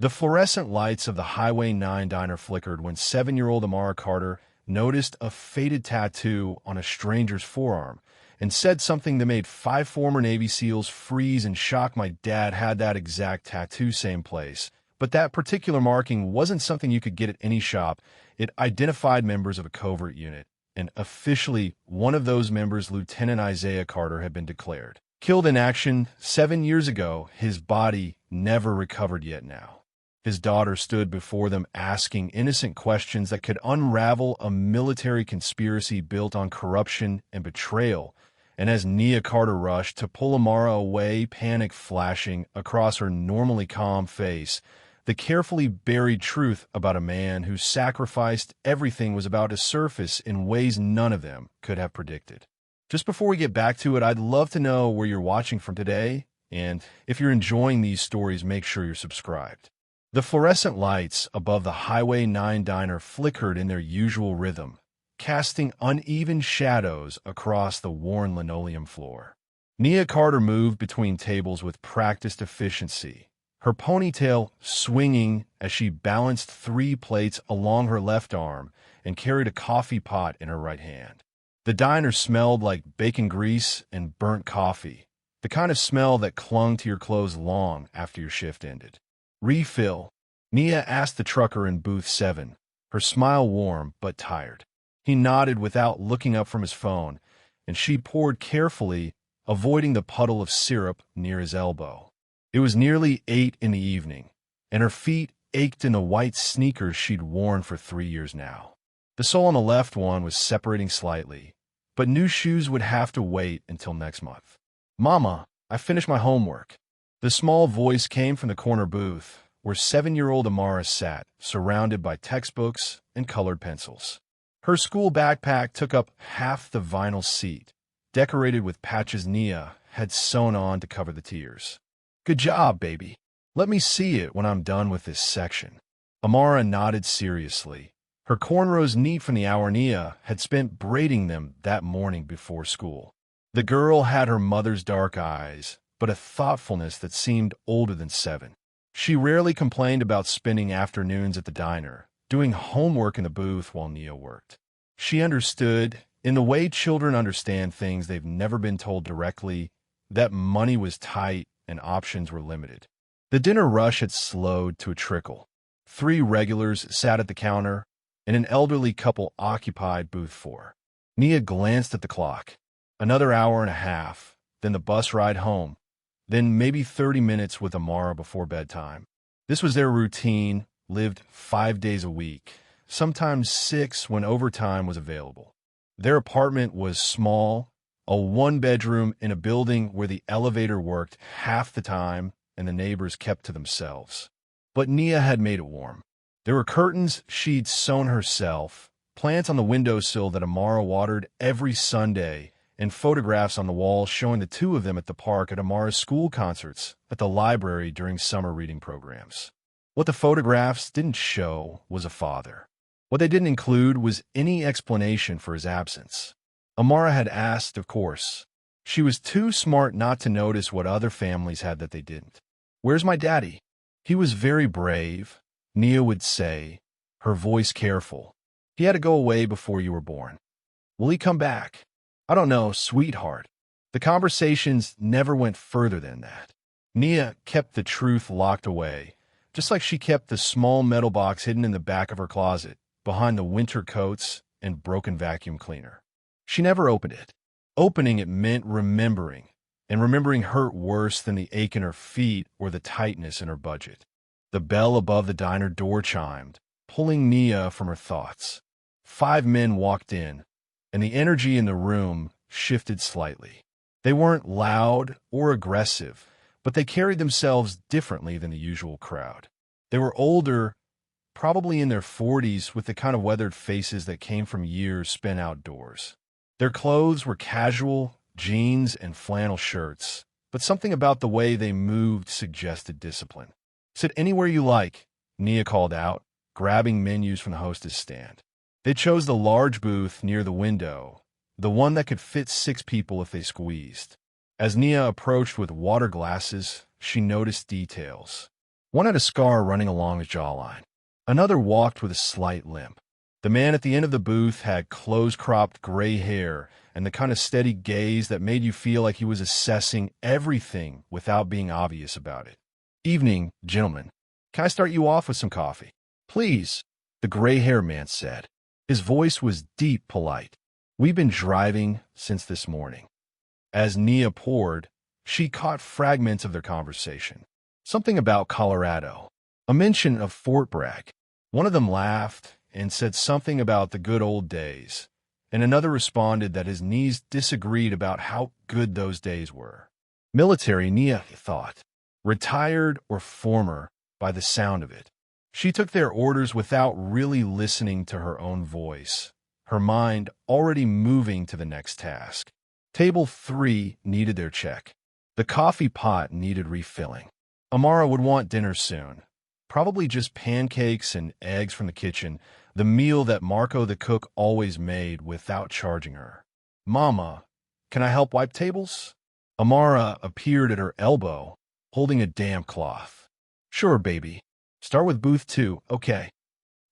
The fluorescent lights of the Highway 9 diner flickered when 7-year-old Amara Carter noticed a faded tattoo on a stranger's forearm and said something that made 5 former Navy SEALs freeze in shock. My dad had that exact tattoo, same place. But that particular marking wasn't something you could get at any shop. It identified members of a covert unit, and officially, one of those members, Lieutenant Isaiah Carter, had been declared killed in action 7 years ago. His body never recovered yet now. His daughter stood before them asking innocent questions that could unravel a military conspiracy built on corruption and betrayal. And as Nia Carter rushed to pull Amara away, panic flashing across her normally calm face, the carefully buried truth about a man who sacrificed everything was about to surface in ways none of them could have predicted. Just before we get back to it, I'd love to know where you're watching from today, and if you're enjoying these stories, make sure you're subscribed. The fluorescent lights above the Highway 9 diner flickered in their usual rhythm, casting uneven shadows across the worn linoleum floor. Nia Carter moved between tables with practiced efficiency, her ponytail swinging as she balanced 3 plates along her left arm and carried a coffee pot in her right hand. The diner smelled like bacon grease and burnt coffee, the kind of smell that clung to your clothes long after your shift ended. "Refill?" Nia asked the trucker in booth 7, her smile warm but tired. He nodded without looking up from his phone, and she poured carefully, avoiding the puddle of syrup near his elbow. It was nearly 8 in the evening, and her feet ached in the white sneakers she'd worn for 3 years now. The sole on the left one was separating slightly, but new shoes would have to wait until next month. "Mama, I finished my homework." The small voice came from the corner booth, where 7-year-old Amara sat, surrounded by textbooks and colored pencils. Her school backpack took up half the vinyl seat, decorated with patches Nia had sewn on to cover the tears. "Good job, baby. Let me see it when I'm done with this section." Amara nodded seriously, her cornrows neat from the hour Nia had spent braiding them that morning before school. The girl had her mother's dark eyes, but a thoughtfulness that seemed older than 7. She rarely complained about spending afternoons at the diner, doing homework in the booth while Nia worked. She understood, in the way children understand things they've never been told directly, that money was tight and options were limited. The dinner rush had slowed to a trickle. 3 regulars sat at the counter, and an elderly couple occupied booth 4. Nia glanced at the clock. Another hour and a half, then the bus ride home, then maybe 30 minutes with Amara before bedtime. This was their routine, lived 5 days a week, sometimes 6 when overtime was available. Their apartment was small, a 1-bedroom in a building where the elevator worked half the time and the neighbors kept to themselves. But Nia had made it warm. There were curtains she'd sewn herself, plants on the windowsill that Amara watered every Sunday, and photographs on the wall showing the 2 of them at the park, at Amara's school concerts, at the library during summer reading programs. What the photographs didn't show was a father. What they didn't include was any explanation for his absence. Amara had asked, of course. She was too smart not to notice what other families had that they didn't. "Where's my daddy?" "He was very brave," Nia would say, her voice careful. "He had to go away before you were born." "Will he come back?" "I don't know, sweetheart." The conversations never went further than that. Nia kept the truth locked away, just like she kept the small metal box hidden in the back of her closet, behind the winter coats and broken vacuum cleaner. She never opened it. Opening it meant remembering, and remembering hurt worse than the ache in her feet or the tightness in her budget. The bell above the diner door chimed, pulling Nia from her thoughts. 5 men walked in, and the energy in the room shifted slightly. They weren't loud or aggressive, but they carried themselves differently than the usual crowd. They were older, probably in their 40s, with the kind of weathered faces that came from years spent outdoors. Their clothes were casual, jeans and flannel shirts, but something about the way they moved suggested discipline. "Sit anywhere you like," Nia called out, grabbing menus from the hostess stand. They chose the large booth near the window, the one that could fit 6 people if they squeezed. As Nia approached with water glasses, she noticed details. One had a scar running along his jawline. Another walked with a slight limp. The man at the end of the booth had close-cropped gray hair and the kind of steady gaze that made you feel like he was assessing everything without being obvious about it. "Evening, gentlemen. Can I start you off with some coffee?" "Please," the gray-haired man said. His voice was deep, polite. "We've been driving since this morning." As Nia poured, she caught fragments of their conversation. Something about Colorado, a mention of Fort Bragg. One of them laughed and said something about the good old days, and another responded that his knees disagreed about how good those days were. Military, Nia thought. Retired or former by the sound of it. She took their orders without really listening to her own voice, her mind already moving to the next task. Table 3 needed their check. The coffee pot needed refilling. Amara would want dinner soon. Probably just pancakes and eggs from the kitchen, the meal that Marco the cook always made without charging her. "Mama, can I help wipe tables?" Amara appeared at her elbow, holding a damp cloth. "Sure, baby. Start with booth 2, okay."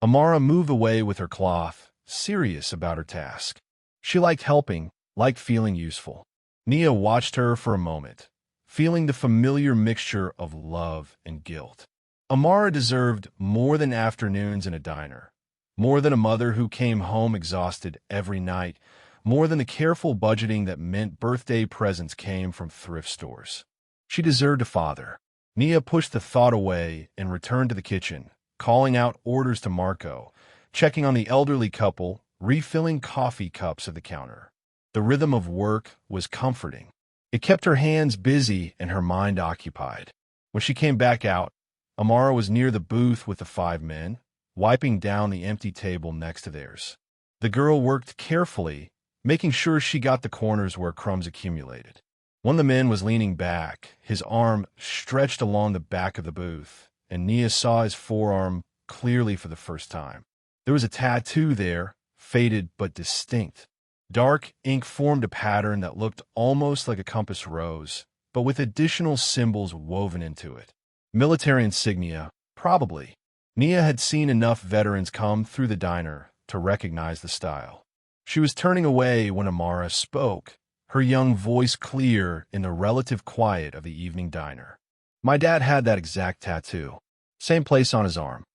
Amara moved away with her cloth, serious about her task. She liked helping, liked feeling useful. Nia watched her for a moment, feeling the familiar mixture of love and guilt. Amara deserved more than afternoons in a diner, more than a mother who came home exhausted every night, more than the careful budgeting that meant birthday presents came from thrift stores. She deserved a father. Nia pushed the thought away and returned to the kitchen, calling out orders to Marco, checking on the elderly couple, refilling coffee cups at the counter. The rhythm of work was comforting. It kept her hands busy and her mind occupied. When she came back out, Amara was near the booth with the 5 men, wiping down the empty table next to theirs. The girl worked carefully, making sure she got the corners where crumbs accumulated. One of the men was leaning back, his arm stretched along the back of the booth, and Nia saw his forearm clearly for the first time. There was a tattoo there, faded but distinct. Dark ink formed a pattern that looked almost like a compass rose, but with additional symbols woven into it. Military insignia, probably. Nia had seen enough veterans come through the diner to recognize the style. She was turning away when Amara spoke, her young voice clear in the relative quiet of the evening diner. "My dad had that exact tattoo. Same place on his arm."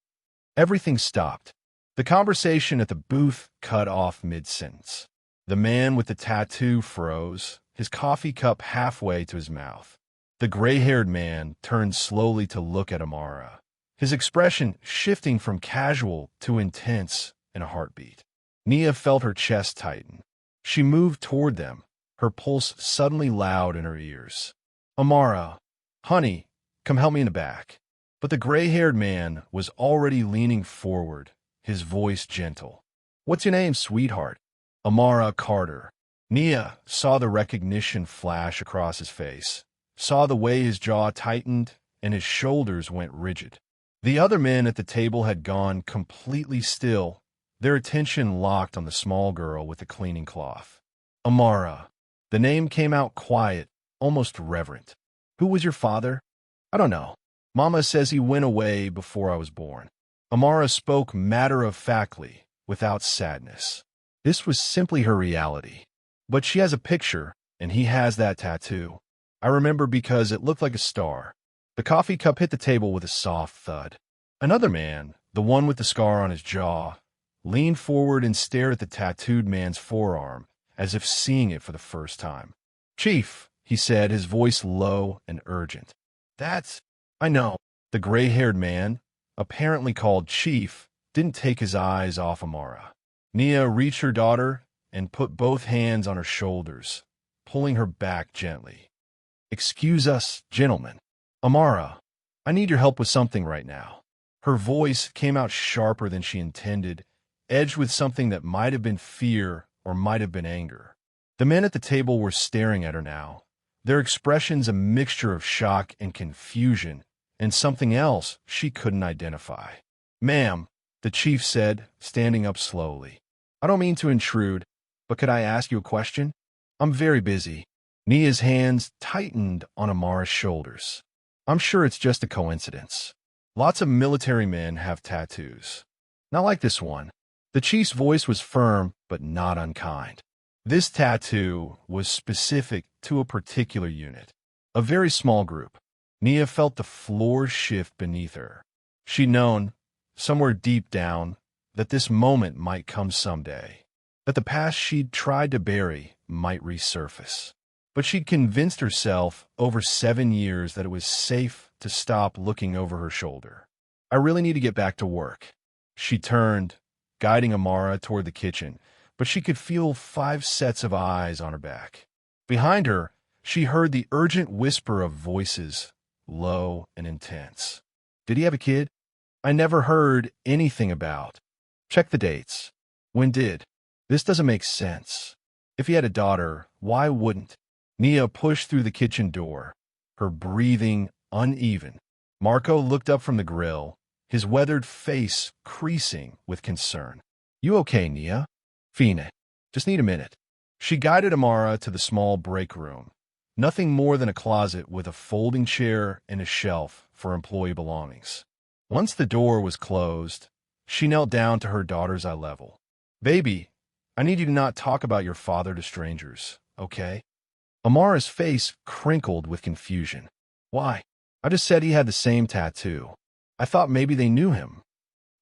Everything stopped. The conversation at the booth cut off mid-sentence. The man with the tattoo froze, his coffee cup halfway to his mouth. The gray-haired man turned slowly to look at Amara, his expression shifting from casual to intense in a heartbeat. Nia felt her chest tighten. She moved toward them, her pulse suddenly loud in her ears. "Amara, honey, come help me in the back." But the gray-haired man was already leaning forward, his voice gentle. "What's your name, sweetheart?" "Amara Carter." Nia saw the recognition flash across his face, saw the way his jaw tightened and his shoulders went rigid. The other men at the table had gone completely still, their attention locked on the small girl with the cleaning cloth. "Amara." The name came out quiet, almost reverent. "Who was your father?" "I don't know. Mama says he went away before I was born." Amara spoke matter-of-factly, without sadness. This was simply her reality. "But she has a picture, and he has that tattoo. I remember because it looked like a star." The coffee cup hit the table with a soft thud. Another man, the one with the scar on his jaw, leaned forward and stared at the tattooed man's forearm, as if seeing it for the first time. "Chief," he said, his voice low and urgent. I know." The gray-haired man, apparently called Chief, didn't take his eyes off Amara. Nia reached her daughter and put both hands on her shoulders, pulling her back gently. "Excuse us, gentlemen. Amara, I need your help with something right now." Her voice came out sharper than she intended, edged with something that might have been fear or might have been anger. The men at the table were staring at her now, their expressions a mixture of shock and confusion, and something else she couldn't identify. "Ma'am," the chief said, standing up slowly. "I don't mean to intrude, but could I ask you a question? I'm very busy." Nia's hands tightened on Amara's shoulders. "I'm sure it's just a coincidence." Lots of military men have tattoos. Not like this one. The chief's voice was firm, but not unkind. This tattoo was specific to a particular unit, a very small group. Nia felt the floor shift beneath her. She'd known, somewhere deep down, that this moment might come someday, that the past she'd tried to bury might resurface. But she'd convinced herself over 7 years that it was safe to stop looking over her shoulder. I really need to get back to work. She turned, guiding Amara toward the kitchen, but she could feel 5 sets of eyes on her back. Behind her, she heard the urgent whisper of voices, low and intense. Did he have a kid? I never heard anything about. Check the dates. When did? This doesn't make sense. If he had a daughter, why wouldn't? Nia pushed through the kitchen door, her breathing uneven. Marco looked up from the grill, his weathered face creasing with concern. You okay, Nia? Fine. Just need a minute. She guided Amara to the small break room. Nothing more than a closet with a folding chair and a shelf for employee belongings. Once the door was closed, she knelt down to her daughter's eye level. Baby, I need you to not talk about your father to strangers, okay? Amara's face crinkled with confusion. Why? I just said he had the same tattoo. I thought maybe they knew him.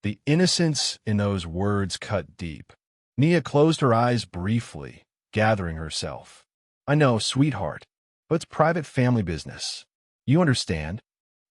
The innocence in those words cut deep. Nia closed her eyes briefly, gathering herself. I know, sweetheart, but it's private family business. You understand?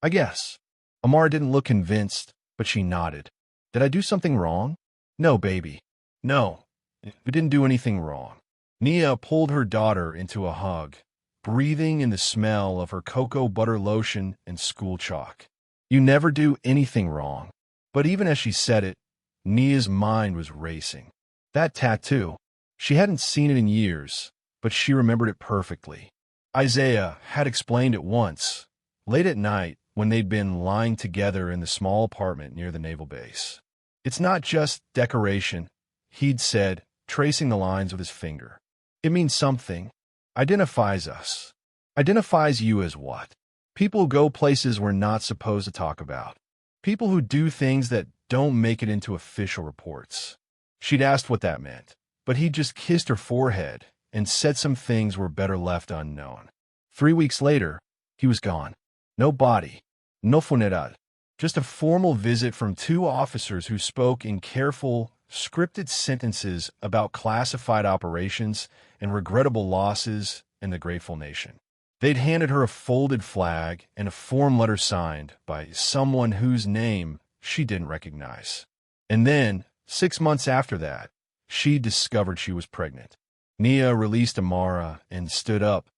I guess. Amara didn't look convinced, but she nodded. Did I do something wrong? No, baby. No, we didn't do anything wrong. Nia pulled her daughter into a hug, breathing in the smell of her cocoa butter lotion and school chalk. You never do anything wrong. But even as she said it, Nia's mind was racing. That tattoo, she hadn't seen it in years, but she remembered it perfectly. Isaiah had explained it once, late at night when they'd been lying together in the small apartment near the naval base. It's not just decoration, he'd said, tracing the lines with his finger. It means something. Identifies us. Identifies you as what? People who go places we're not supposed to talk about. People who do things that don't make it into official reports. She'd asked what that meant, but he'd just kissed her forehead and said some things were better left unknown. 3 weeks later, he was gone. No body. No funeral. Just a formal visit from 2 officers who spoke in careful, scripted sentences about classified operations and regrettable losses in the grateful nation. They'd handed her a folded flag and a form letter signed by someone whose name she didn't recognize. And then, 6 months after that, she discovered she was pregnant. Nia released Amara and stood up,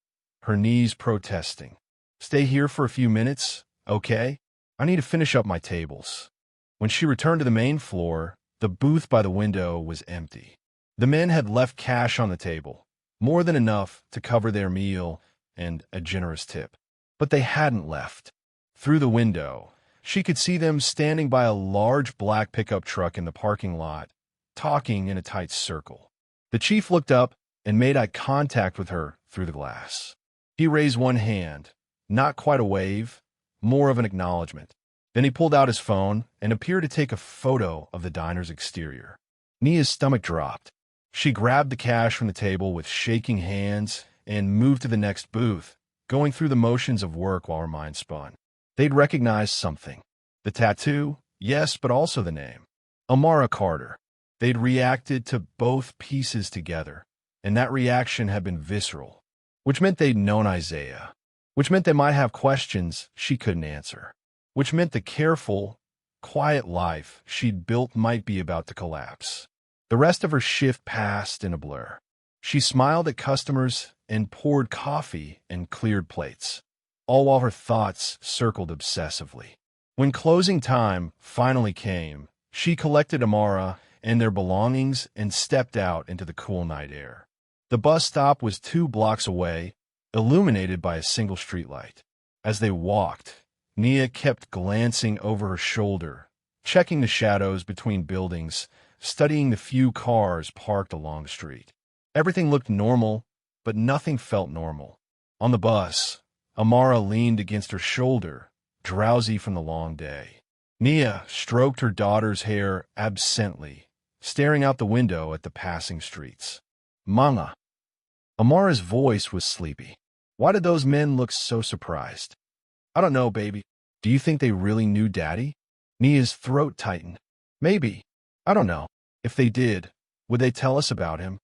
her knees protesting. Stay here for a few minutes, okay? I need to finish up my tables. When she returned to the main floor, the booth by the window was empty. The men had left cash on the table, more than enough to cover their meal and a generous tip. But they hadn't left. Through the window, she could see them standing by a large black pickup truck in the parking lot, talking in a tight circle. The chief looked up and made eye contact with her through the glass. He raised one hand, not quite a wave, more of an acknowledgement. Then he pulled out his phone and appeared to take a photo of the diner's exterior. Nia's stomach dropped. She grabbed the cash from the table with shaking hands and moved to the next booth, going through the motions of work while her mind spun. They'd recognized something. The tattoo, yes, but also the name. Amara Carter. They'd reacted to both pieces together, and that reaction had been visceral, which meant they'd known Isaiah, which meant they might have questions she couldn't answer, which meant the careful, quiet life she'd built might be about to collapse. The rest of her shift passed in a blur. She smiled at customers and poured coffee and cleared plates, all while her thoughts circled obsessively. When closing time finally came, she collected Amara and their belongings and stepped out into the cool night air. The bus stop was 2 blocks away, illuminated by a single streetlight. As they walked, Nia kept glancing over her shoulder, checking the shadows between buildings, studying the few cars parked along the street. Everything looked normal, but nothing felt normal. On the bus, Amara leaned against her shoulder, drowsy from the long day. Nia stroked her daughter's hair absently, staring out the window at the passing streets. Mama. Amara's voice was sleepy. Why did those men look so surprised? I don't know, baby. Do you think they really knew Daddy? Nia's throat tightened. Maybe. I don't know. If they did, would they tell us about him?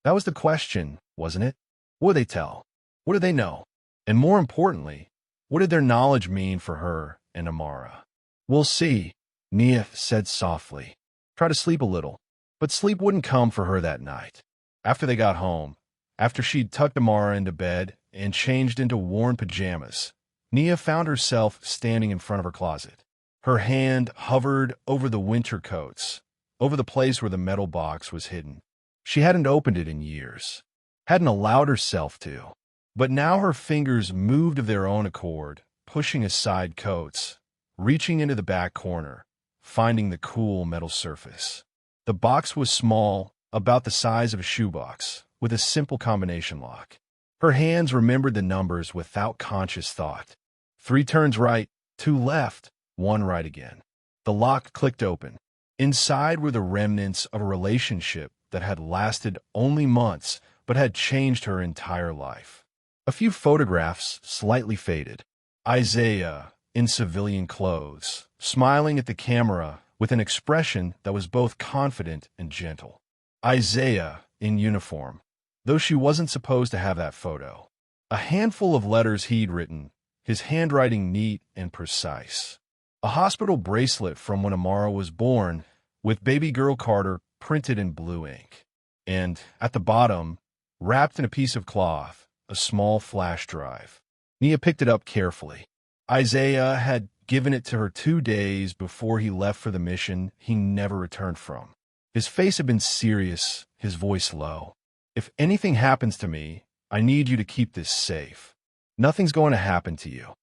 That was the question, wasn't it? What would they tell? What did they know? And more importantly, what did their knowledge mean for her and Amara? We'll see, Nia said softly. Try to sleep a little. But sleep wouldn't come for her that night. After they got home, after she'd tucked Amara into bed and changed into worn pajamas, Nia found herself standing in front of her closet. Her hand hovered over the winter coats, over the place where the metal box was hidden. She hadn't opened it in years, hadn't allowed herself to. But now her fingers moved of their own accord, pushing aside coats, reaching into the back corner, finding the cool metal surface. The box was small, about the size of a shoebox, with a simple combination lock. Her hands remembered the numbers without conscious thought. 3 turns right, 2 left, 1 right again. The lock clicked open. Inside were the remnants of a relationship that had lasted only months, but had changed her entire life. A few photographs, slightly faded. Isaiah, in civilian clothes, smiling at the camera with an expression that was both confident and gentle. Isaiah, in uniform, though she wasn't supposed to have that photo. A handful of letters he'd written, his handwriting neat and precise. A hospital bracelet from when Amara was born, with baby girl Carter printed in blue ink. And, at the bottom, wrapped in a piece of cloth, a small flash drive. Nia picked it up carefully. Isaiah had given it to her 2 days before he left for the mission he never returned from. His face had been serious, his voice low. If anything happens to me, I need you to keep this safe. Nothing's going to happen to you.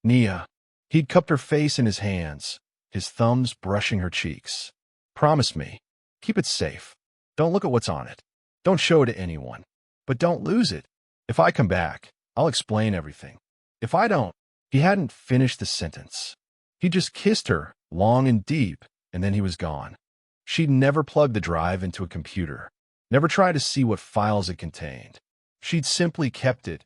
Nia. He'd cupped her face in his hands, his thumbs brushing her cheeks. Promise me. Keep it safe. Don't look at what's on it. Don't show it to anyone. But don't lose it. If I come back, I'll explain everything. If I don't, he hadn't finished the sentence. He just kissed her, long and deep, and then he was gone. She'd never plugged the drive into a computer, never tried to see what files it contained. She'd simply kept it,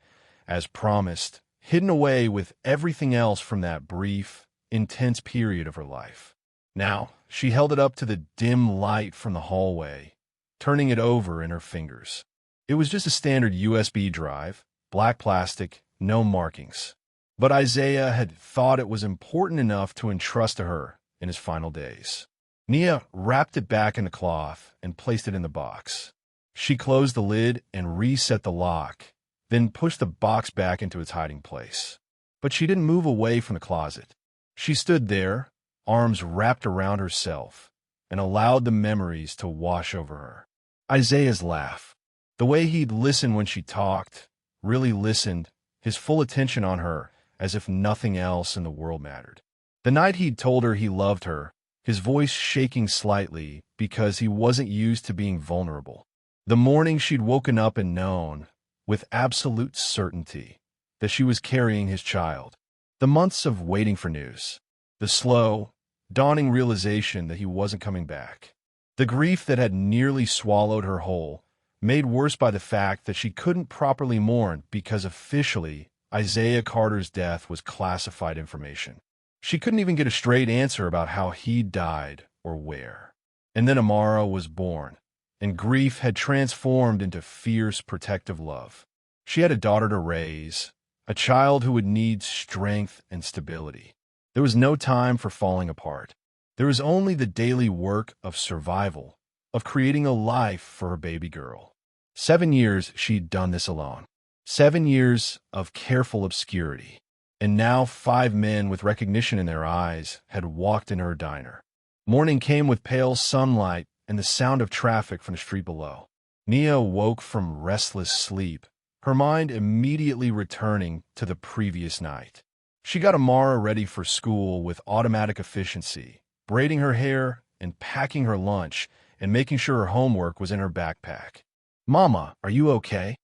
as promised, hidden away with everything else from that brief, intense period of her life. Now, she held it up to the dim light from the hallway, turning it over in her fingers. It was just a standard USB drive, black plastic, no markings. But Isaiah had thought it was important enough to entrust to her in his final days. Nia wrapped it back in the cloth and placed it in the box. She closed the lid and reset the lock, then pushed the box back into its hiding place. But she didn't move away from the closet. She stood there, arms wrapped around herself, and allowed the memories to wash over her. Isaiah's laugh, the way he'd listen when she talked, really listened, his full attention on her, as if nothing else in the world mattered. The night he'd told her he loved her, his voice shaking slightly because he wasn't used to being vulnerable. The morning she'd woken up and known, with absolute certainty, that she was carrying his child. The months of waiting for news. The slow, dawning realization that he wasn't coming back. The grief that had nearly swallowed her whole, made worse by the fact that she couldn't properly mourn because officially Isaiah Carter's death was classified information. She couldn't even get a straight answer about how he died or where. And then Amara was born, and grief had transformed into fierce protective love. She had a daughter to raise, a child who would need strength and stability. There was no time for falling apart. There was only the daily work of survival, of creating a life for her baby girl. 7 years she'd done this alone. 7 years of careful obscurity. And now 5 men with recognition in their eyes had walked in her diner. Morning came with pale sunlight and the sound of traffic from the street below. Nia woke from restless sleep, her mind immediately returning to the previous night. She got Amara ready for school with automatic efficiency, braiding her hair and packing her lunch and making sure her homework was in her backpack. "Mama, are you okay?"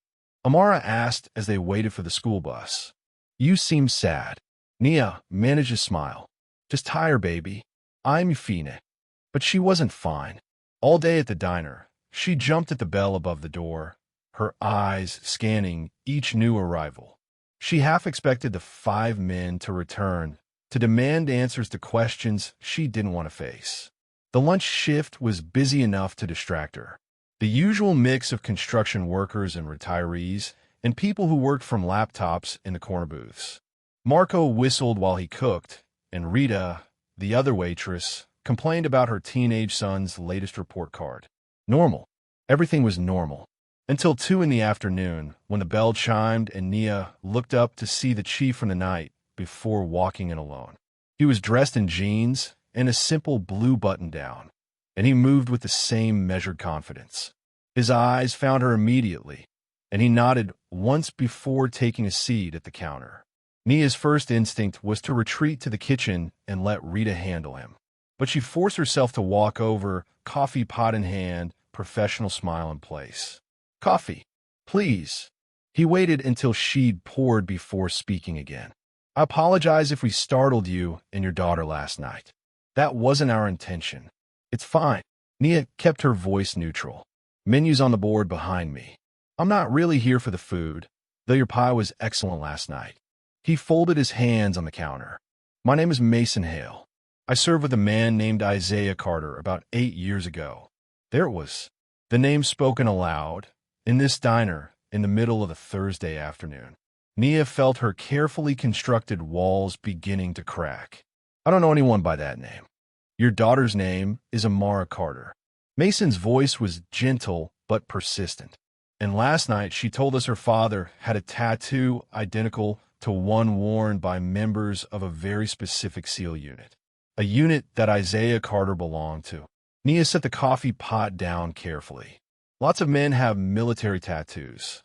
Amara asked as they waited for the school bus. "You seem sad." Nia managed a smile. "Just tired, baby. I'm fine. But she wasn't fine. All day at the diner, she jumped at the bell above the door, her eyes scanning each new arrival. She half expected the 5 men to return, to demand answers to questions she didn't want to face. The lunch shift was busy enough to distract her. The usual mix of construction workers and retirees, and people who worked from laptops in the corner booths. Marco whistled while he cooked, and Rita, the other waitress, complained about her teenage son's latest report card. Normal. Everything was normal. Until 2 in the afternoon, when the bell chimed and Nia looked up to see the chief from the night before walking in alone. He was dressed in jeans and a simple blue button-down, and he moved with the same measured confidence. His eyes found her immediately, and he nodded once before taking a seat at the counter. Nia's first instinct was to retreat to the kitchen and let Rita handle him. But she forced herself to walk over, coffee pot in hand, professional smile in place. Coffee, please. He waited until she'd poured before speaking again. I apologize if we startled you and your daughter last night. That wasn't our intention. It's fine. Nia kept her voice neutral. Menu's on the board behind me. I'm not really here for the food, though your pie was excellent last night. He folded his hands on the counter. My name is Mason Hale. I served with a man named Isaiah Carter about 8 years ago. There it was. The name spoken aloud, in this diner, in the middle of a Thursday afternoon. Nia felt her carefully constructed walls beginning to crack. I don't know anyone by that name. Your daughter's name is Amara Carter. Mason's voice was gentle but persistent. And last night she told us her father had a tattoo identical to one worn by members of a very specific SEAL unit. A unit that Isaiah Carter belonged to. Nia set the coffee pot down carefully. Lots of men have military tattoos.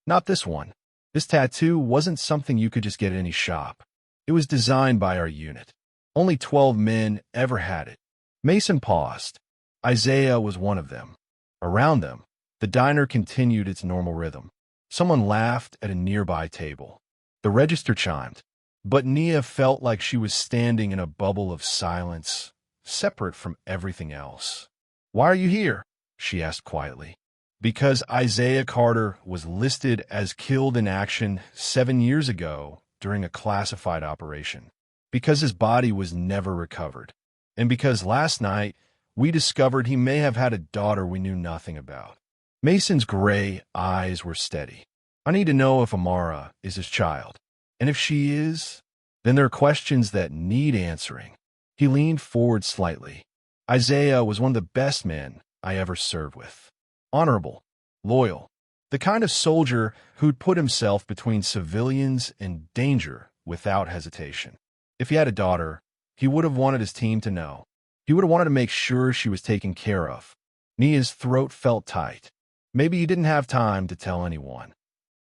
Not this one. This tattoo wasn't something you could just get at any shop. It was designed by our unit. Only 12 men ever had it. Mason paused. Isaiah was one of them. Around them, the diner continued its normal rhythm. Someone laughed at a nearby table. The register chimed, but Nia felt like she was standing in a bubble of silence, separate from everything else. Why are you here? She asked quietly. Because Isaiah Carter was listed as killed in action 7 years ago during a classified operation. Because his body was never recovered. And because last night we discovered he may have had a daughter we knew nothing about. Mason's gray eyes were steady. I need to know if Amara is his child. And if she is, then there are questions that need answering. He leaned forward slightly. Isaiah was one of the best men I ever served with. Honorable, loyal, the kind of soldier who'd put himself between civilians and danger without hesitation. If he had a daughter, he would have wanted his team to know. He would have wanted to make sure she was taken care of. Nia's throat felt tight. Maybe he didn't have time to tell anyone.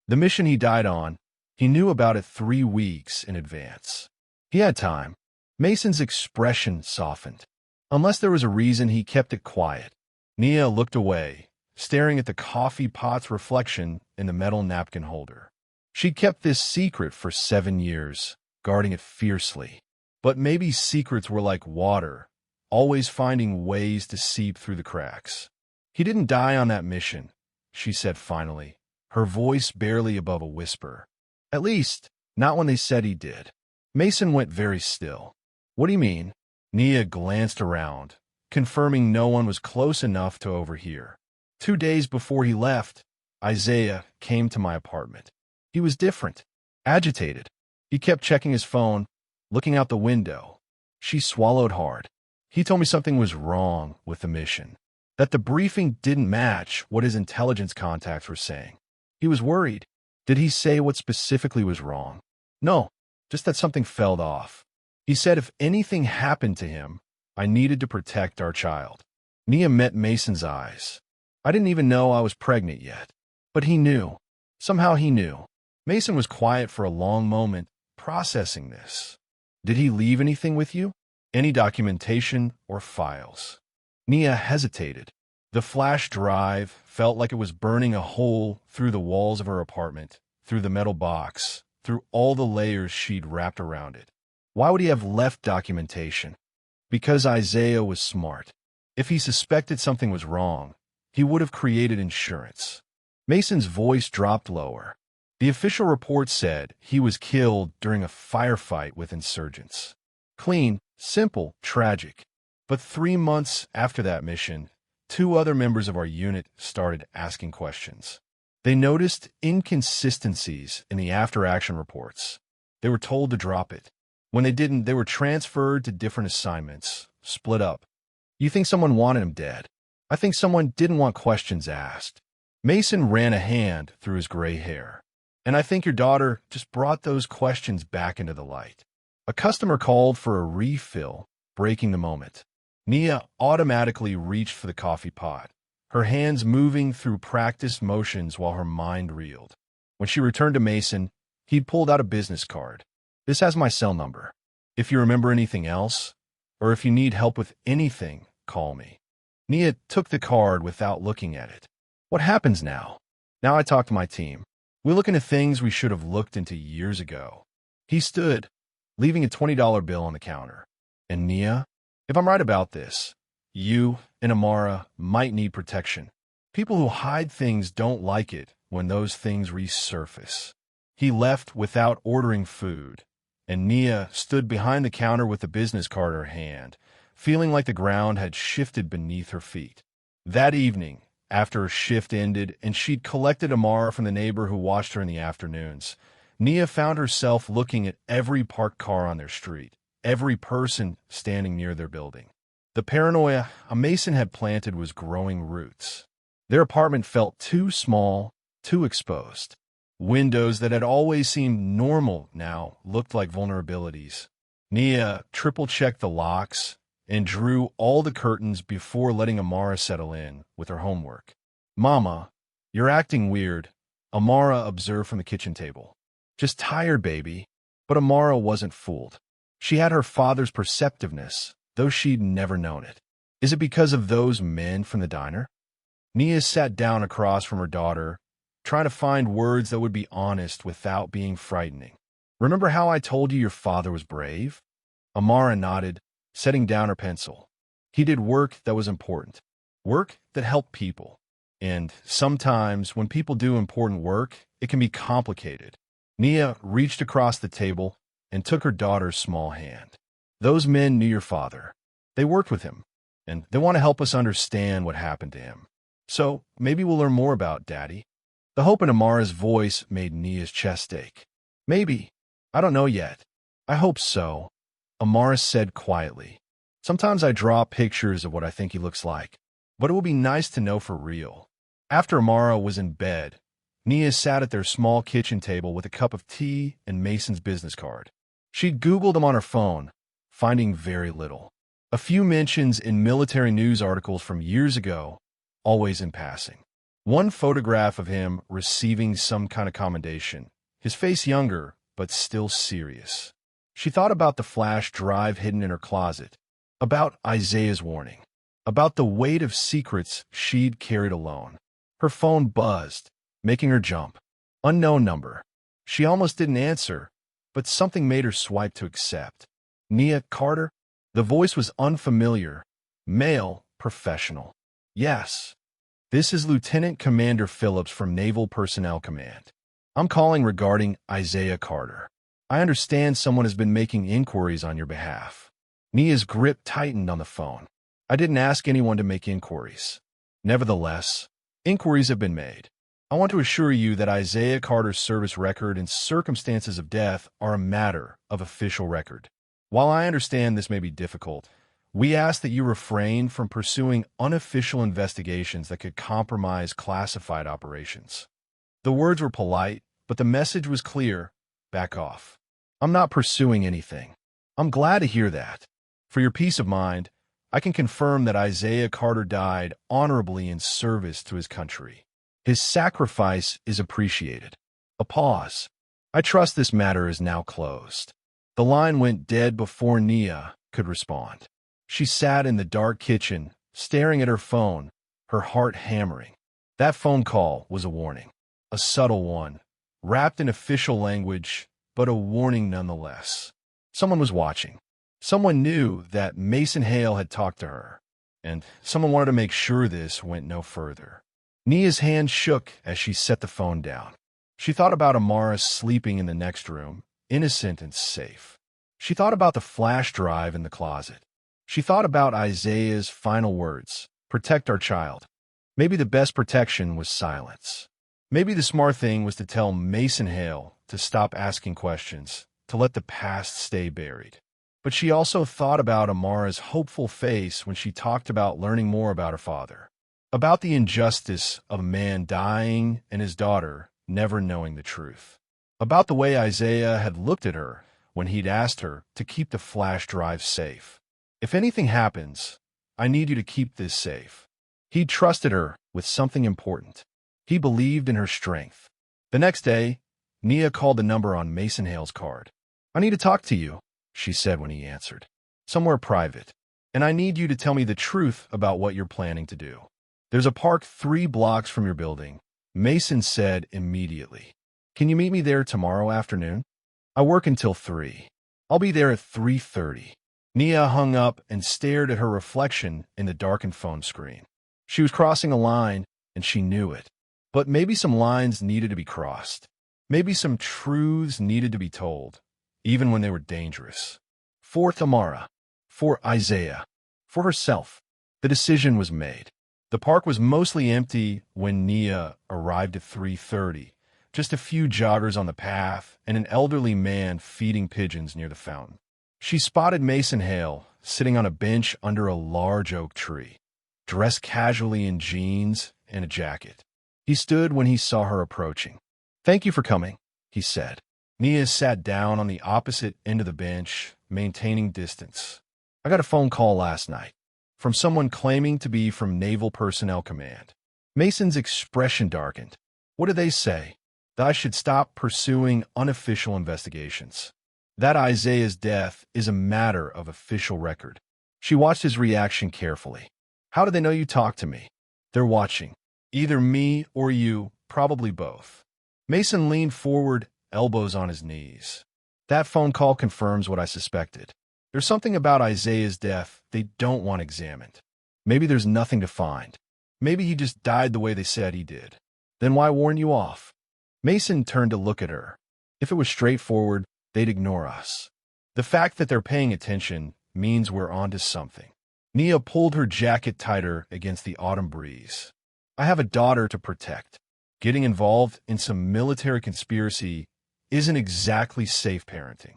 The mission he died on, he knew about it 3 weeks in advance. He had time. Mason's expression softened. Unless there was a reason he kept it quiet. Nia looked away, staring at the coffee pot's reflection in the metal napkin holder. She'd kept this secret for 7 years, guarding it fiercely. But maybe secrets were like water, always finding ways to seep through the cracks. He didn't die on that mission, she said finally, her voice barely above a whisper. At least, not when they said he did. Mason went very still. What do you mean? Nia glanced around, confirming no one was close enough to overhear. 2 days before he left, Isaiah came to my apartment. He was different, agitated. He kept checking his phone, looking out the window. She swallowed hard. He told me something was wrong with the mission, that the briefing didn't match what his intelligence contacts were saying. He was worried. Did he say what specifically was wrong? No, just that something fell off. He said if anything happened to him, I needed to protect our child. Nia met Mason's eyes. I didn't even know I was pregnant yet. But he knew. Somehow he knew. Mason was quiet for a long moment, processing this. Did he leave anything with you? Any documentation or files? Nia hesitated. The flash drive felt like it was burning a hole through the walls of her apartment, through the metal box, through all the layers she'd wrapped around it. Why would he have left documentation? Because Isaiah was smart. If he suspected something was wrong, he would have created insurance. Mason's voice dropped lower. The official report said he was killed during a firefight with insurgents. Clean, simple, tragic. But 3 months after that mission, 2 other members of our unit started asking questions. They noticed inconsistencies in the after-action reports. They were told to drop it. When they didn't, they were transferred to different assignments, split up. You think someone wanted him dead? I think someone didn't want questions asked. Mason ran a hand through his gray hair. And I think your daughter just brought those questions back into the light. A customer called for a refill, breaking the moment. Nia automatically reached for the coffee pot, her hands moving through practiced motions while her mind reeled. When she returned to Mason, he'd pulled out a business card. This has my cell number. If you remember anything else, or if you need help with anything, call me. Nia took the card without looking at it. What happens now? Now I talk to my team. We look into things we should have looked into years ago. He stood, leaving a $20 bill on the counter. And Nia, if I'm right about this, you and Amara might need protection. People who hide things don't like it when those things resurface. He left without ordering food, and Nia stood behind the counter with the business card in her hand, feeling like the ground had shifted beneath her feet. That evening, after her shift ended and she'd collected Amara from the neighbor who watched her in the afternoons, Nia found herself looking at every parked car on their street, every person standing near their building. The paranoia Mason had planted was growing roots. Their apartment felt too small, too exposed. Windows that had always seemed normal now looked like vulnerabilities. Nia triple-checked the locks and drew all the curtains before letting Amara settle in with her homework. "Mama, you're acting weird," Amara observed from the kitchen table. "Just tired, baby." But Amara wasn't fooled. She had her father's perceptiveness, though she'd never known it. Is it because of those men from the diner? Nia sat down across from her daughter, trying to find words that would be honest without being frightening. "Remember how I told you your father was brave?" Amara nodded, setting down her pencil. He did work that was important, work that helped people. And sometimes when people do important work, it can be complicated. Nia reached across the table and took her daughter's small hand. "Those men knew your father. They worked with him, and they want to help us understand what happened to him. So maybe we'll learn more about Daddy." The hope in Amara's voice made Nia's chest ache. "Maybe. I don't know yet. I hope so," Amara said quietly. "Sometimes I draw pictures of what I think he looks like, but it will be nice to know for real." After Amara was in bed, Nia sat at their small kitchen table with a cup of tea and Mason's business card. She'd Googled him on her phone, finding very little. A few mentions in military news articles from years ago, always in passing. One photograph of him receiving some kind of commendation, his face younger, but still serious. She thought about the flash drive hidden in her closet, about Isaiah's warning, about the weight of secrets she'd carried alone. Her phone buzzed, making her jump. Unknown number. She almost didn't answer, but something made her swipe to accept. "Nia Carter?" The voice was unfamiliar, male, professional. "Yes. This is Lieutenant Commander Phillips from Naval Personnel Command. I'm calling regarding Isaiah Carter. I understand someone has been making inquiries on your behalf." Nia's grip tightened on the phone. "I didn't ask anyone to make inquiries. Nevertheless, inquiries have been made. I want to assure you that Isaiah Carter's service record and circumstances of death are a matter of official record. While I understand this may be difficult, we ask that you refrain from pursuing unofficial investigations that could compromise classified operations." The words were polite, but the message was clear. Back off. "I'm not pursuing anything." "I'm glad to hear that. For your peace of mind, I can confirm that Isaiah Carter died honorably in service to his country. His sacrifice is appreciated." A pause. "I trust this matter is now closed." The line went dead before Nia could respond. She sat in the dark kitchen, staring at her phone, her heart hammering. That phone call was a warning, a subtle one, wrapped in official language, but a warning nonetheless. Someone was watching. Someone knew that Mason Hale had talked to her, and someone wanted to make sure this went no further. Nia's hand shook as she set the phone down. She thought about Amara sleeping in the next room, innocent and safe. She thought about the flash drive in the closet. She thought about Isaiah's final words, "Protect our child." Maybe the best protection was silence. Maybe the smart thing was to tell Mason Hale to stop asking questions, to let the past stay buried. But she also thought about Amara's hopeful face when she talked about learning more about her father, about the injustice of a man dying and his daughter never knowing the truth, about the way Isaiah had looked at her when he'd asked her to keep the flash drive safe. "If anything happens, I need you to keep this safe." He trusted her with something important. He believed in her strength. The next day, Nia called the number on Mason Hale's card. "I need to talk to you," she said when he answered. "Somewhere private. And I need you to tell me the truth about what you're planning to do." "There's a park 3 blocks from your building," Mason said immediately. "Can you meet me there tomorrow afternoon? I work until 3. I'll be there at 3:30. Nia hung up and stared at her reflection in the darkened phone screen. She was crossing a line, and she knew it. But maybe some lines needed to be crossed. Maybe some truths needed to be told, even when they were dangerous. For Tamara, for Isaiah, for herself, the decision was made. The park was mostly empty when Nia arrived at 3:30, just a few joggers on the path and an elderly man feeding pigeons near the fountain. She spotted Mason Hale sitting on a bench under a large oak tree, dressed casually in jeans and a jacket. He stood when he saw her approaching. "Thank you for coming," he said. Nia sat down on the opposite end of the bench, maintaining distance. "I got a phone call last night from someone claiming to be from Naval Personnel Command." Mason's expression darkened. "What did they say?" "That I should stop pursuing unofficial investigations. That Isaiah's death is a matter of official record." She watched his reaction carefully. "How do they know you talked to me?" "They're watching. Either me or you, probably both." Mason leaned forward, elbows on his knees. "That phone call confirms what I suspected. There's something about Isaiah's death they don't want examined. Maybe there's nothing to find. Maybe he just died the way they said he did. Then why warn you off?" Mason turned to look at her. If it was straightforward, they'd ignore us. The fact that they're paying attention means we're onto something. Nia pulled her jacket tighter against the autumn breeze. "I have a daughter to protect. Getting involved in some military conspiracy isn't exactly safe parenting.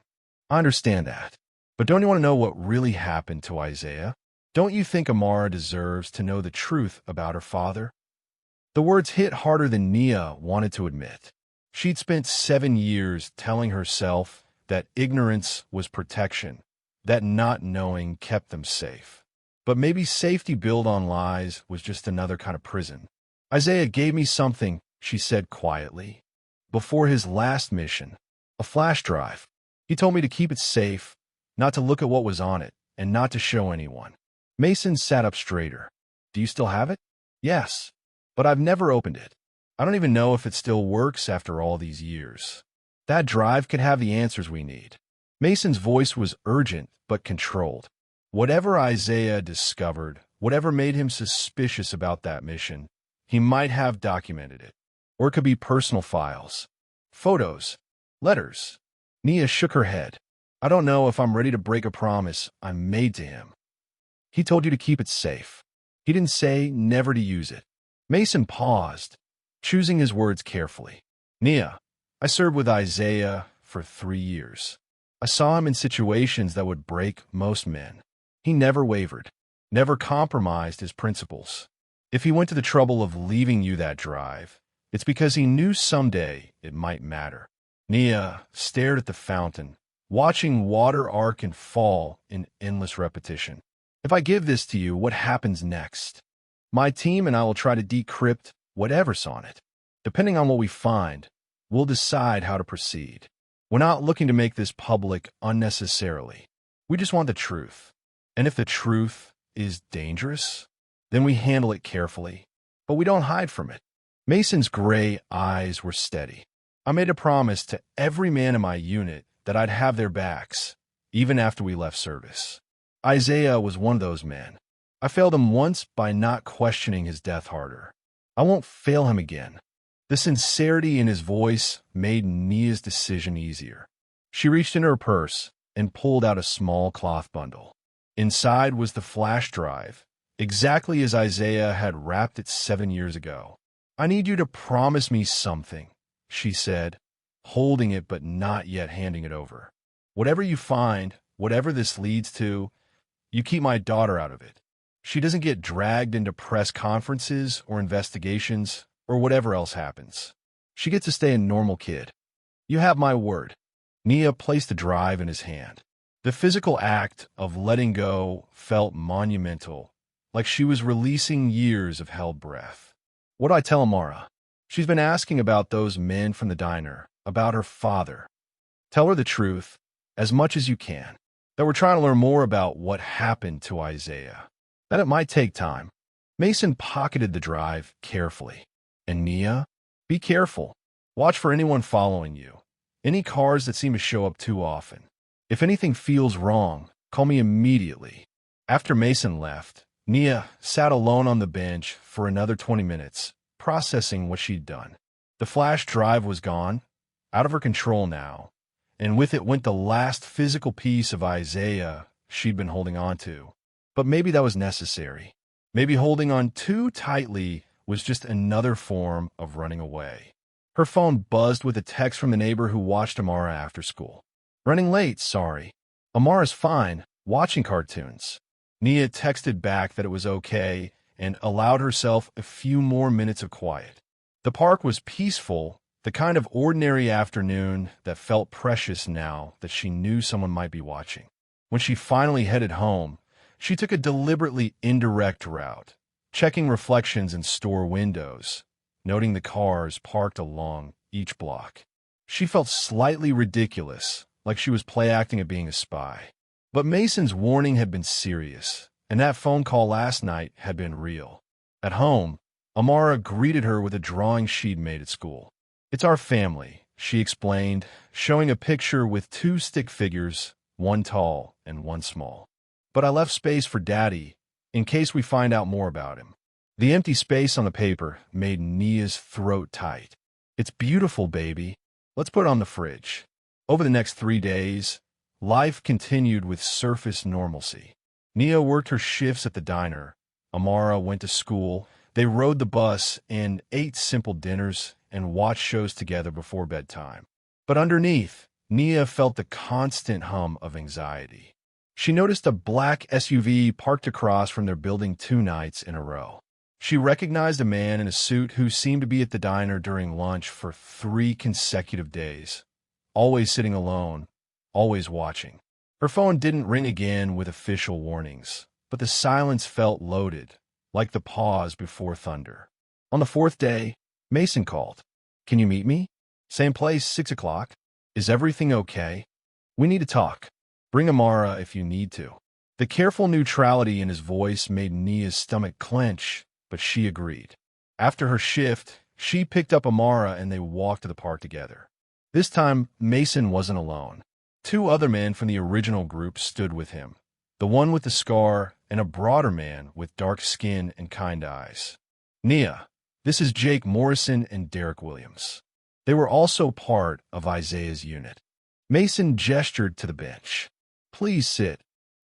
I understand that. But don't you want to know what really happened to Isaiah? Don't you think Amara deserves to know the truth about her father?" The words hit harder than Nia wanted to admit. She'd spent 7 years telling herself that ignorance was protection, that not knowing kept them safe. But maybe safety built on lies was just another kind of prison. "Isaiah gave me something," she said quietly, "before his last mission, a flash drive. He told me to keep it safe, not to look at what was on it, and not to show anyone." Mason sat up straighter. "Do you still have it?" "Yes, but I've never opened it. I don't even know if it still works after all these years. That drive could have the answers we need." Mason's voice was urgent but controlled. Whatever Isaiah discovered, whatever made him suspicious about that mission, he might have documented it. Or it could be personal files, photos, letters. Nia shook her head. "I don't know if I'm ready to break a promise I made to him. He told you to keep it safe. He didn't say never to use it." Mason paused, choosing his words carefully. "Nia, I served with Isaiah for 3 years. I saw him in situations that would break most men. He never wavered, never compromised his principles. If he went to the trouble of leaving you that drive, it's because he knew someday it might matter." Nia stared at the fountain, watching water arc and fall in endless repetition. "If I give this to you, what happens next? My team and I will try to decrypt whatever's on it. Depending on what we find, we'll decide how to proceed. We're not looking to make this public unnecessarily. We just want the truth. And if the truth is dangerous, then we handle it carefully. But we don't hide from it." Mason's gray eyes were steady. "I made a promise to every man in my unit that I'd have their backs, even after we left service. Isaiah was one of those men. I failed him once by not questioning his death harder. I won't fail him again. The sincerity in his voice made Nia's decision easier. She reached into her purse and pulled out a small cloth bundle. Inside was the flash drive, exactly as Isaiah had wrapped it 7 years ago. "I need you to promise me something," she said, holding it but not yet handing it over. "Whatever you find, whatever this leads to, you keep my daughter out of it. She doesn't get dragged into press conferences or investigations or whatever else happens. She gets to stay a normal kid. You have my word." Nia placed the drive in his hand. The physical act of letting go felt monumental, like she was releasing years of held breath. "What do I tell Amara? She's been asking about those men from the diner, about her father. Tell her the truth, as much as you can, that we're trying to learn more about what happened to Isaiah. That it might take time." Mason pocketed the drive carefully. "And Nia, be careful. Watch for anyone following you. Any cars that seem to show up too often. If anything feels wrong, call me immediately." After Mason left, Nia sat alone on the bench for another 20 minutes, processing what she'd done. The flash drive was gone, out of her control now, and with it went the last physical piece of Isaiah she'd been holding on to. But maybe that was necessary. Maybe holding on too tightly was just another form of running away. Her phone buzzed with a text from the neighbor who watched Amara after school. "Running late, sorry. Amara's fine, watching cartoons." Nia texted back that it was okay and allowed herself a few more minutes of quiet. The park was peaceful, the kind of ordinary afternoon that felt precious now that she knew someone might be watching. When she finally headed home, she took a deliberately indirect route, checking reflections in store windows, noting the cars parked along each block. She felt slightly ridiculous, like she was play-acting at being a spy. But Mason's warning had been serious, and that phone call last night had been real. At home, Amara greeted her with a drawing she'd made at school. "It's our family," she explained, showing a picture with 2 stick figures, one tall and one small. "But I left space for Daddy, in case we find out more about him." The empty space on the paper made Nia's throat tight. "It's beautiful, baby. Let's put it on the fridge." Over the next 3 days, life continued with surface normalcy. Nia worked her shifts at the diner. Amara went to school. They rode the bus and ate simple dinners and watched shows together before bedtime. But underneath, Nia felt the constant hum of anxiety. She noticed a black SUV parked across from their building 2 nights in a row. She recognized a man in a suit who seemed to be at the diner during lunch for 3 consecutive days, always sitting alone, always watching. Her phone didn't ring again with official warnings, but the silence felt loaded, like the pause before thunder. On the 4th day, Mason called. "Can you meet me? Same place, 6 o'clock. Is everything okay? We need to talk. Bring Amara if you need to." The careful neutrality in his voice made Nia's stomach clench, but she agreed. After her shift, she picked up Amara and they walked to the park together. This time, Mason wasn't alone. 2 other men from the original group stood with him, the one with the scar and a broader man with dark skin and kind eyes. "Nia, this is Jake Morrison and Derek Williams." They were also part of Isaiah's unit. Mason gestured to the bench. "Please sit."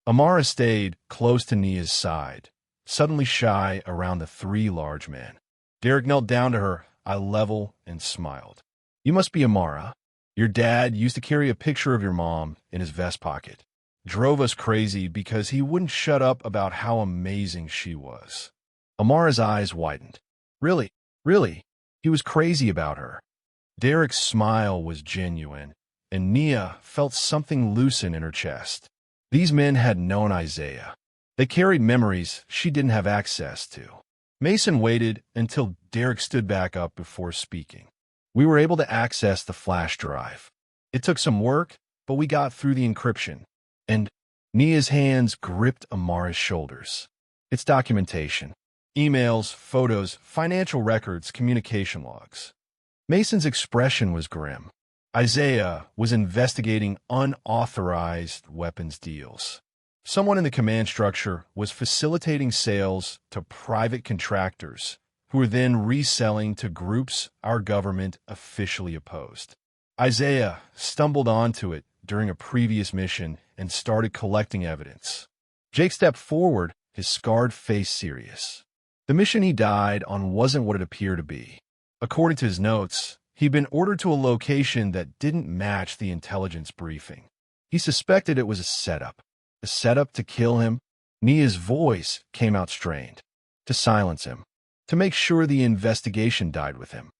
Amara stayed close to Nia's side, suddenly shy around the 3 large men. Derek knelt down to her, eye level, and smiled. "You must be Amara. Your dad used to carry a picture of your mom in his vest pocket. Drove us crazy because he wouldn't shut up about how amazing she was." Amara's eyes widened. Really? He was crazy about her." Derek's smile was genuine, and Nia felt something loosen in her chest. These men had known Isaiah. They carried memories she didn't have access to. Mason waited until Derek stood back up before speaking. "We were able to access the flash drive. It took some work, but we got through the encryption." And Nia's hands gripped Amara's shoulders. "It's documentation. Emails, photos, financial records, communication logs." Mason's expression was grim. Isaiah was investigating unauthorized weapons deals. Someone in the command structure was facilitating sales to private contractors who were then reselling to groups our government officially opposed. Isaiah stumbled onto it during a previous mission and started collecting evidence. Jake stepped forward, his scarred face serious. The mission he died on wasn't what it appeared to be. According to his notes, he'd been ordered to a location that didn't match the intelligence briefing. He suspected it was a setup to kill him. Nia's voice came out strained, to silence him, to make sure the investigation died with him.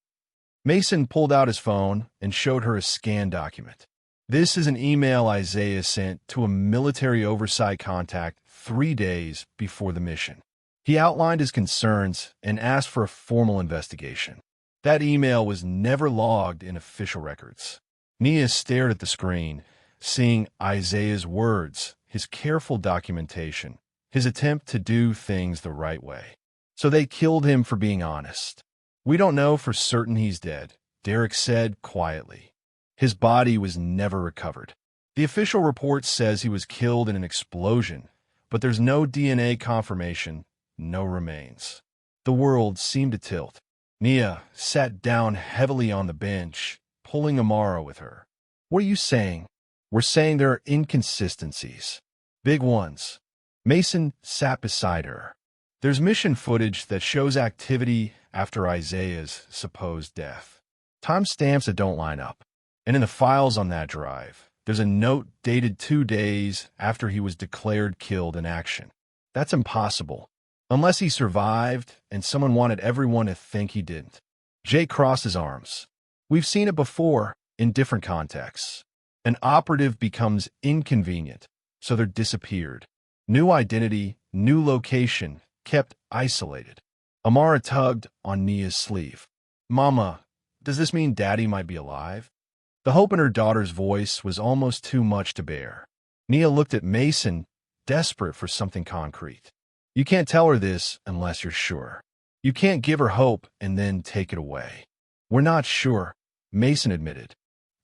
Mason pulled out his phone and showed her a scanned document. This is an email Isaiah sent to a military oversight contact 3 days before the mission. He outlined his concerns and asked for a formal investigation. That email was never logged in official records. Nia stared at the screen, seeing Isaiah's words, his careful documentation, his attempt to do things the right way. So they killed him for being honest. We don't know for certain he's dead, Derek said quietly. His body was never recovered. The official report says he was killed in an explosion, but there's no DNA confirmation, no remains. The world seemed to tilt. Nia sat down heavily on the bench, pulling Amara with her. What are you saying? We're saying there are inconsistencies. Big ones. Mason sat beside her. There's mission footage that shows activity after Isaiah's supposed death. Timestamps that don't line up. And in the files on that drive, there's a note dated 2 days after he was declared killed in action. That's impossible. Unless he survived and someone wanted everyone to think he didn't. Jake crossed his arms. We've seen it before in different contexts. An operative becomes inconvenient, so they're disappeared. New identity, new location, kept isolated. Amara tugged on Nia's sleeve. Mama, does this mean Daddy might be alive? The hope in her daughter's voice was almost too much to bear. Nia looked at Mason, desperate for something concrete. You can't tell her this unless you're sure. You can't give her hope and then take it away. We're not sure, Mason admitted,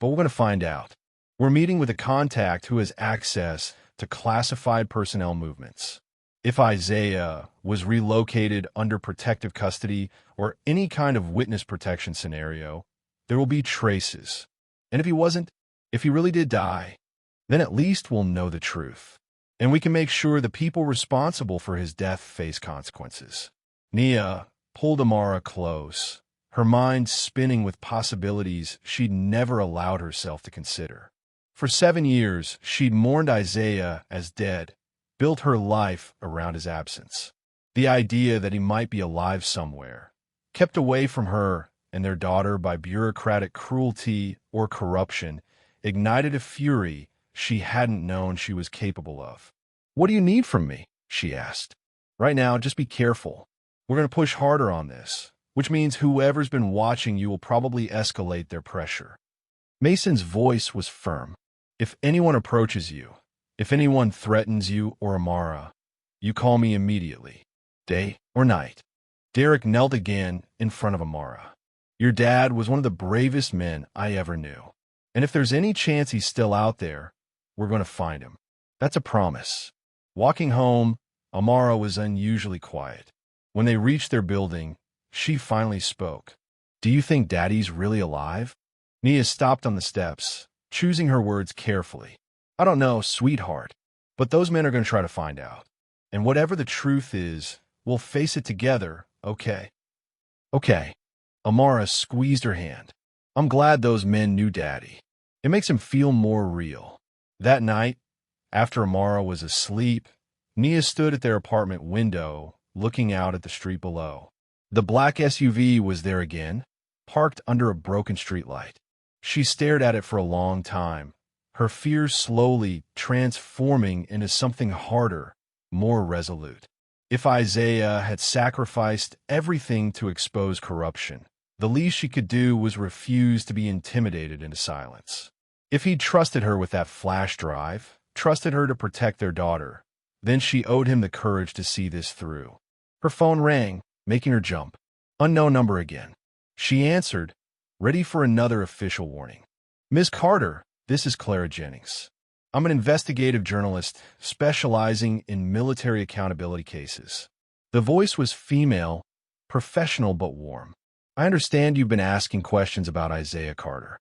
but we're going to find out. We're meeting with a contact who has access to classified personnel movements. If Isaiah was relocated under protective custody or any kind of witness protection scenario, there will be traces. And if he wasn't, if he really did die, then at least we'll know the truth. And we can make sure the people responsible for his death face consequences. Nia pulled Amara close, her mind spinning with possibilities she'd never allowed herself to consider. For 7 years, she'd mourned Isaiah as dead, built her life around his absence. The idea that he might be alive somewhere, kept away from her and their daughter by bureaucratic cruelty or corruption, ignited a fury she hadn't known she was capable of. What do you need from me? She asked. Right now, just be careful. We're going to push harder on this, which means whoever's been watching you will probably escalate their pressure. Mason's voice was firm. If anyone approaches you, if anyone threatens you or Amara, you call me immediately, day or night. Derek knelt again in front of Amara. Your dad was one of the bravest men I ever knew. And if there's any chance he's still out there, we're going to find him. That's a promise. Walking home, Amara was unusually quiet. When they reached their building, she finally spoke. Do you think Daddy's really alive? Nia stopped on the steps, choosing her words carefully. I don't know, sweetheart, but those men are going to try to find out. And whatever the truth is, we'll face it together, okay? Okay. Amara squeezed her hand. I'm glad those men knew Daddy. It makes him feel more real. That night, after Amara was asleep, Nia stood at their apartment window, looking out at the street below. The black SUV was there again, parked under a broken streetlight. She stared at it for a long time, her fears slowly transforming into something harder, more resolute. If Isaiah had sacrificed everything to expose corruption, the least she could do was refuse to be intimidated into silence. If he'd trusted her with that flash drive, trusted her to protect their daughter, then she owed him the courage to see this through. Her phone rang, making her jump. Unknown number again. She answered, ready for another official warning. Ms. Carter, this is Clara Jennings. I'm an investigative journalist specializing in military accountability cases. The voice was female, professional but warm. I understand you've been asking questions about Isaiah Carter.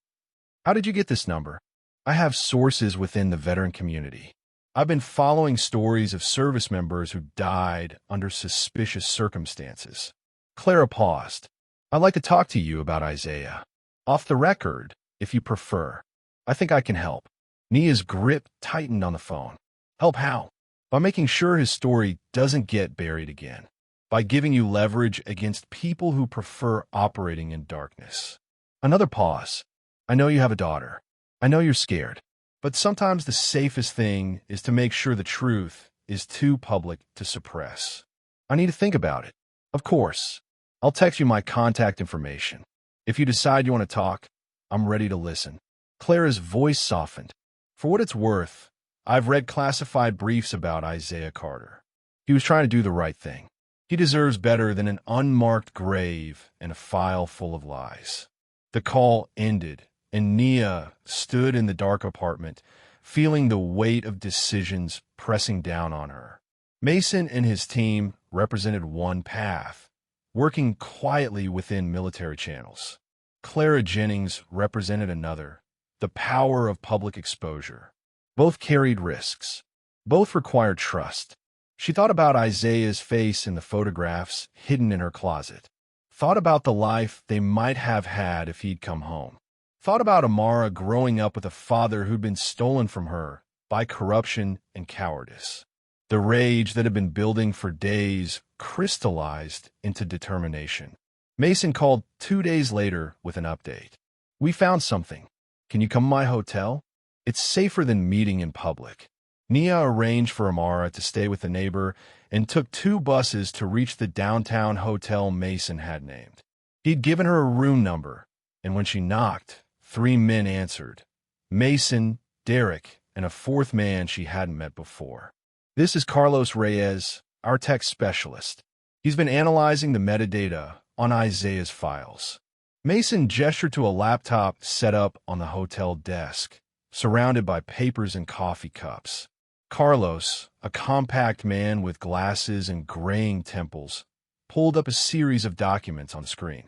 How did you get this number? I have sources within the veteran community. I've been following stories of service members who died under suspicious circumstances. Clara paused. I'd like to talk to you about Isaiah. Off the record, if you prefer. I think I can help. Nia's grip tightened on the phone. Help how? By making sure his story doesn't get buried again. By giving you leverage against people who prefer operating in darkness. Another pause. I know you have a daughter. I know you're scared. But sometimes the safest thing is to make sure the truth is too public to suppress. I need to think about it. Of course. I'll text you my contact information. If you decide you want to talk, I'm ready to listen. Clara's voice softened. For what it's worth, I've read classified briefs about Isaiah Carter. He was trying to do the right thing. He deserves better than an unmarked grave and a file full of lies. The call ended, and Nia stood in the dark apartment, feeling the weight of decisions pressing down on her. Mason and his team represented one path, working quietly within military channels. Clara Jennings represented another, the power of public exposure. Both carried risks. Both required trust. She thought about Isaiah's face in the photographs hidden in her closet. Thought about the life they might have had if he'd come home. Thought about Amara growing up with a father who'd been stolen from her by corruption and cowardice. The rage that had been building for days crystallized into determination. Mason called 2 days later with an update. We found something. Can you come to my hotel? It's safer than meeting in public. Nia arranged for Amara to stay with a neighbor and took 2 buses to reach the downtown hotel Mason had named. He'd given her a room number, and when she knocked, 3 men answered. Mason, Derek, and a 4th man she hadn't met before. This is Carlos Reyes, our tech specialist. He's been analyzing the metadata on Isaiah's files. Mason gestured to a laptop set up on the hotel desk, surrounded by papers and coffee cups. Carlos, a compact man with glasses and graying temples, pulled up a series of documents on the screen.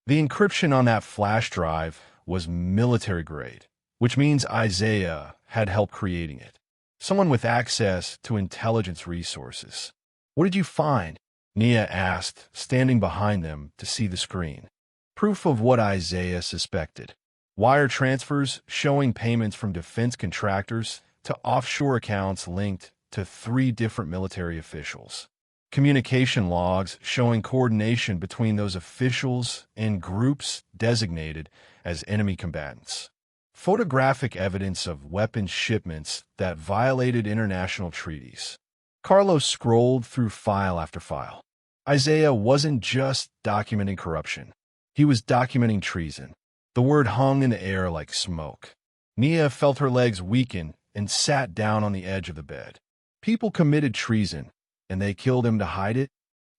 The encryption on that flash drive was military grade, which means Isaiah had helped creating it. Someone with access to intelligence resources. What did you find? Nia asked, standing behind them to see the screen. Proof of what Isaiah suspected. Wire transfers showing payments from defense contractors to offshore accounts linked to 3 different military officials. Communication logs showing coordination between those officials and groups designated as enemy combatants. Photographic evidence of weapons shipments that violated international treaties. Carlos scrolled through file after file. Isaiah wasn't just documenting corruption. He was documenting treason. The word hung in the air like smoke. Nia felt her legs weaken and sat down on the edge of the bed. People committed treason, and they killed him to hide it?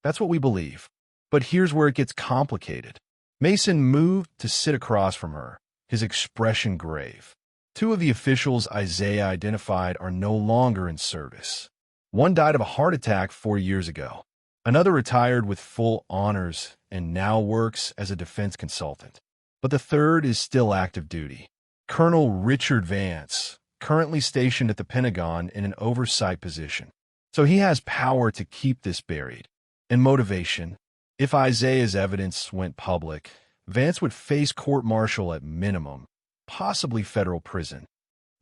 That's what we believe. But here's where it gets complicated. Mason moved to sit across from her, his expression grave. 2 of the officials Isaiah identified are no longer in service. One died of a heart attack 4 years ago. Another retired with full honors and now works as a defense consultant. But the 3rd is still active duty. Colonel Richard Vance, currently stationed at the Pentagon in an oversight position. So he has power to keep this buried. And motivation. If Isaiah's evidence went public, Vance would face court-martial at minimum, possibly federal prison.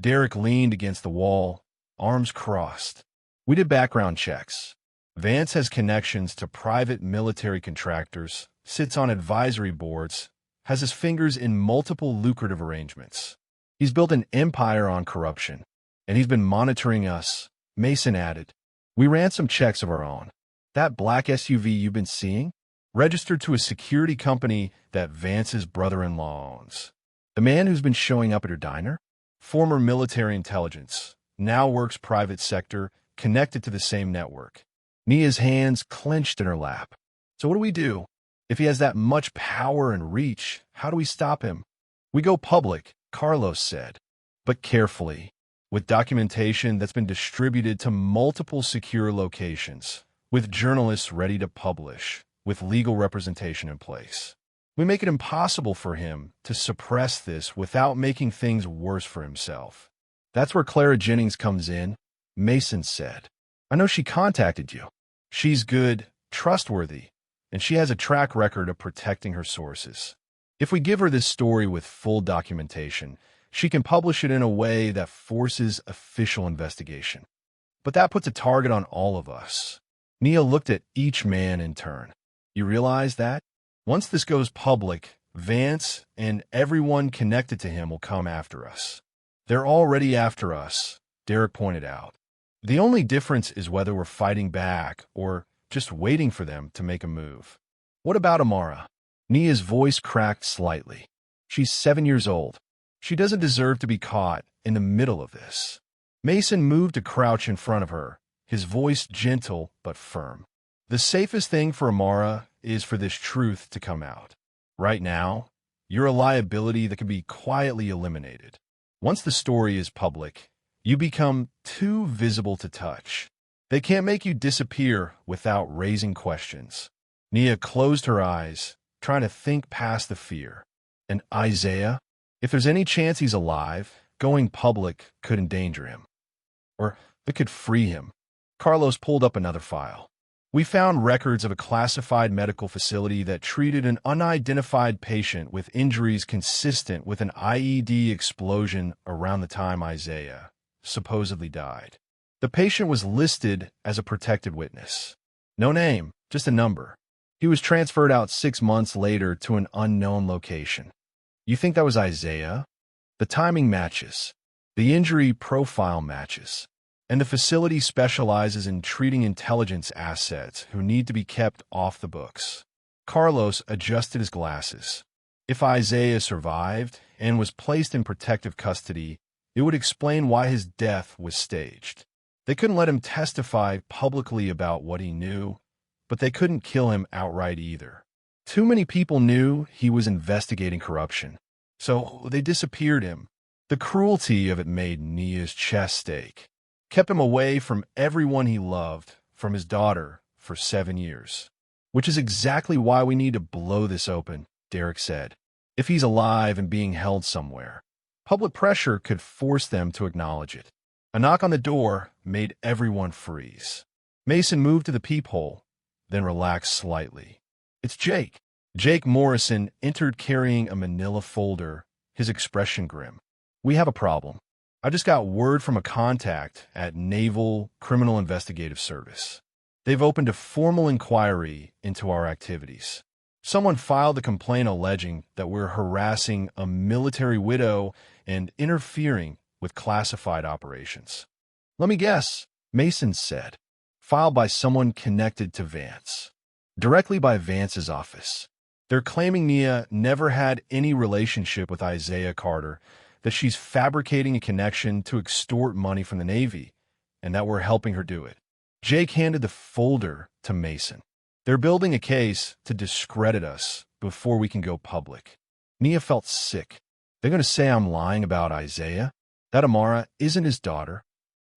Derek leaned against the wall, arms crossed. We did background checks. Vance has connections to private military contractors, sits on advisory boards, has his fingers in multiple lucrative arrangements. He's built an empire on corruption, and he's been monitoring us, Mason added. We ran some checks of our own. That black SUV you've been seeing? Registered to a security company that Vance's brother-in-law owns. The man who's been showing up at her diner? Former military intelligence, now works private sector, connected to the same network. Nia's hands clenched in her lap. So what do we do? If he has that much power and reach, how do we stop him? We go public, Carlos said, but carefully, with documentation that's been distributed to multiple secure locations, with journalists ready to publish, with legal representation in place. We make it impossible for him to suppress this without making things worse for himself. That's where Clara Jennings comes in, Mason said. I know she contacted you. She's good, trustworthy, and she has a track record of protecting her sources. If we give her this story with full documentation, she can publish it in a way that forces official investigation. But that puts a target on all of us. Nia looked at each man in turn. You realize that? Once this goes public, Vance and everyone connected to him will come after us. They're already after us, Derek pointed out. The only difference is whether we're fighting back or just waiting for them to make a move. What about Amara? Nia's voice cracked slightly. She's 7 years old. She doesn't deserve to be caught in the middle of this. Mason moved to crouch in front of her, his voice gentle but firm. The safest thing for Amara is for this truth to come out. Right now, you're a liability that can be quietly eliminated. Once the story is public, you become too visible to touch. They can't make you disappear without raising questions. Nia closed her eyes, trying to think past the fear. And Isaiah? If there's any chance he's alive, going public could endanger him. Or it could free him. Carlos pulled up another file. We found records of a classified medical facility that treated an unidentified patient with injuries consistent with an IED explosion around the time Isaiah supposedly died. The patient was listed as a protected witness. No name, just a number. He was transferred out 6 months later to an unknown location. You think that was Isaiah? The timing matches. The injury profile matches. And the facility specializes in treating intelligence assets who need to be kept off the books. Carlos adjusted his glasses. If Isaiah survived and was placed in protective custody, it would explain why his death was staged. They couldn't let him testify publicly about what he knew, but they couldn't kill him outright either. Too many people knew he was investigating corruption, so they disappeared him. The cruelty of it made Nia's chest ache. Kept him away from everyone he loved, from his daughter, for 7 years. Which is exactly why we need to blow this open, Derek said. If he's alive and being held somewhere, public pressure could force them to acknowledge it. A knock on the door made everyone freeze. Mason moved to the peephole, then relaxed slightly. It's Jake. Jake Morrison entered carrying a manila folder, his expression grim. We have a problem. I just got word from a contact at Naval Criminal Investigative Service. They've opened a formal inquiry into our activities. Someone filed a complaint alleging that we're harassing a military widow and interfering with classified operations. Let me guess, Mason said. Filed by someone connected to Vance. Directly by Vance's office. They're claiming Nia never had any relationship with Isaiah Carter, that she's fabricating a connection to extort money from the Navy, and that we're helping her do it. Jake handed the folder to Mason. They're building a case to discredit us before we can go public. Nia felt sick. They're going to say I'm lying about Isaiah? That Amara isn't his daughter?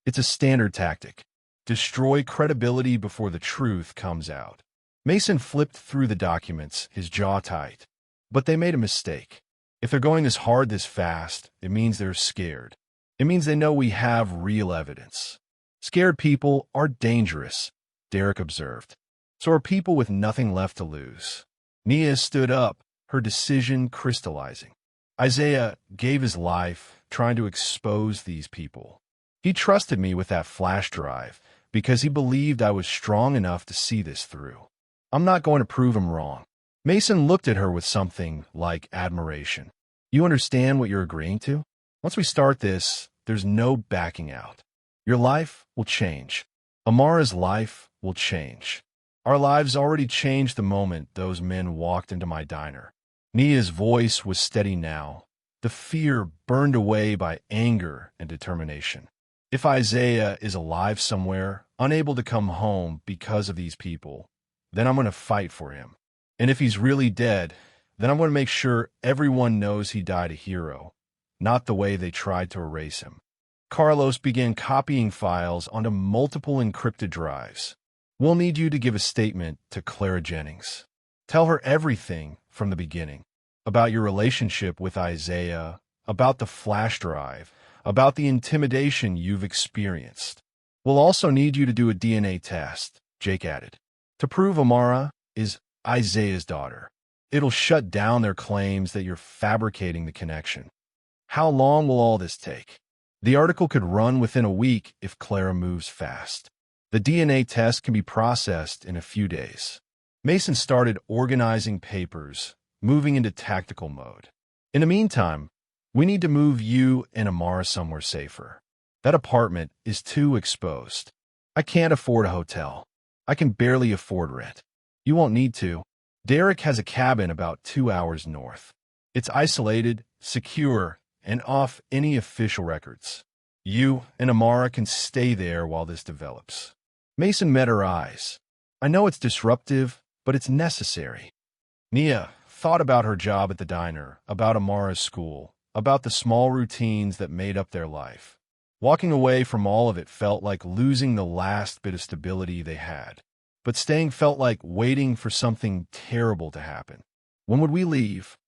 It's a standard tactic. Destroy credibility before the truth comes out. Mason flipped through the documents, his jaw tight. But they made a mistake. If they're going this hard this fast, it means they're scared. It means they know we have real evidence. Scared people are dangerous, Derek observed. So are people with nothing left to lose. Nia stood up, her decision crystallizing. Isaiah gave his life trying to expose these people. He trusted me with that flash drive because he believed I was strong enough to see this through. I'm not going to prove him wrong. Mason looked at her with something like admiration. You understand what you're agreeing to? Once we start this, there's no backing out. Your life will change. Amara's life will change. Our lives already changed the moment those men walked into my diner. Nia's voice was steady now, the fear burned away by anger and determination. If Isaiah is alive somewhere, unable to come home because of these people, then I'm going to fight for him. And if he's really dead, then I'm going to make sure everyone knows he died a hero, not the way they tried to erase him. Carlos began copying files onto multiple encrypted drives. We'll need you to give a statement to Clara Jennings. Tell her everything from the beginning. About your relationship with Isaiah, about the flash drive, about the intimidation you've experienced. We'll also need you to do a DNA test, Jake added, to prove Amara is Isaiah's daughter. It'll shut down their claims that you're fabricating the connection. How long will all this take? The article could run within a week if Clara moves fast. The DNA test can be processed in a few days. Mason started organizing papers, moving into tactical mode. In the meantime, we need to move you and Amara somewhere safer. That apartment is too exposed. I can't afford a hotel. I can barely afford rent. You won't need to. Derek has a cabin about 2 hours north. It's isolated, secure, and off any official records. You and Amara can stay there while this develops. Mason met her eyes. I know it's disruptive, but it's necessary. Nia thought about her job at the diner, about Amara's school, about the small routines that made up their life. Walking away from all of it felt like losing the last bit of stability they had. But staying felt like waiting for something terrible to happen. When would we leave?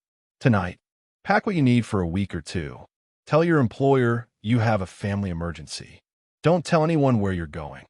Tonight. Pack what you need for a week or two. Tell your employer you have a family emergency. Don't tell anyone where you're going.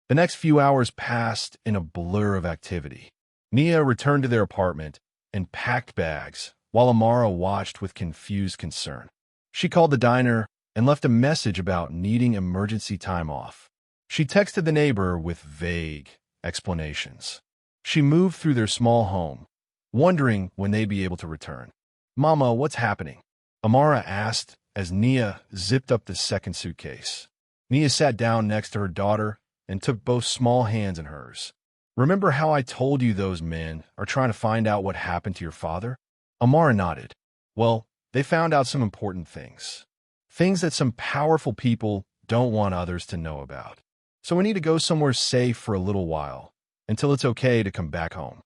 The next few hours passed in a blur of activity. Nia returned to their apartment and packed bags, while Amara watched with confused concern. She called the diner and left a message about needing emergency time off. She texted the neighbor with vague explanations. She moved through their small home, wondering when they'd be able to return. "Mama, what's happening?" Amara asked as Nia zipped up the second suitcase. Nia sat down next to her daughter and took both small hands in hers. "Remember how I told you those men are trying to find out what happened to your father?" Amara nodded. "Well, they found out some important things. Things that some powerful people don't want others to know about. So we need to go somewhere safe for a little while, until it's okay to come back home."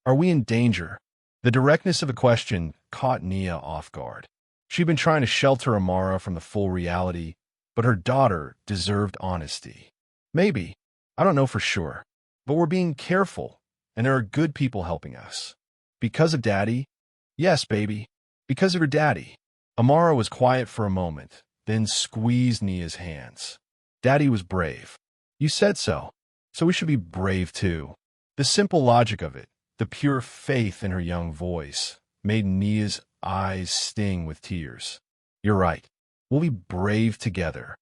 "Are we in danger?" The directness of the question caught Nia off guard. She'd been trying to shelter Amara from the full reality, but her daughter deserved honesty. "Maybe. I don't know for sure. But we're being careful, and there are good people helping us." "Because of Daddy?" "Yes, baby. Because of her daddy." Amara was quiet for a moment, then squeezed Nia's hands. "Daddy was brave. You said so. So we should be brave too." The simple logic of it, the pure faith in her young voice, made Nia's eyes sting with tears. "You're right. We'll be brave together."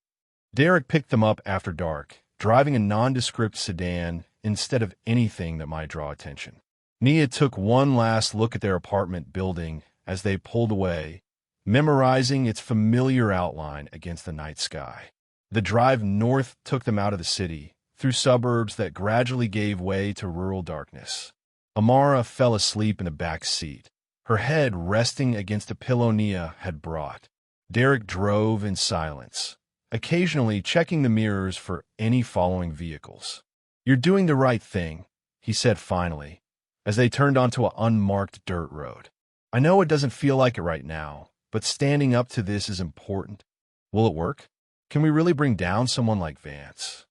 Derek picked them up after dark, driving a nondescript sedan instead of anything that might draw attention. Nia took one last look at their apartment building as they pulled away, memorizing its familiar outline against the night sky. The drive north took them out of the city, through suburbs that gradually gave way to rural darkness. Amara fell asleep in the back seat, her head resting against a pillow Nia had brought. Derek drove in silence, occasionally checking the mirrors for any following vehicles. "You're doing the right thing," he said finally, as they turned onto an unmarked dirt road. "I know it doesn't feel like it right now, but standing up to this is important. Will it work? Can we really bring down someone like Vance?"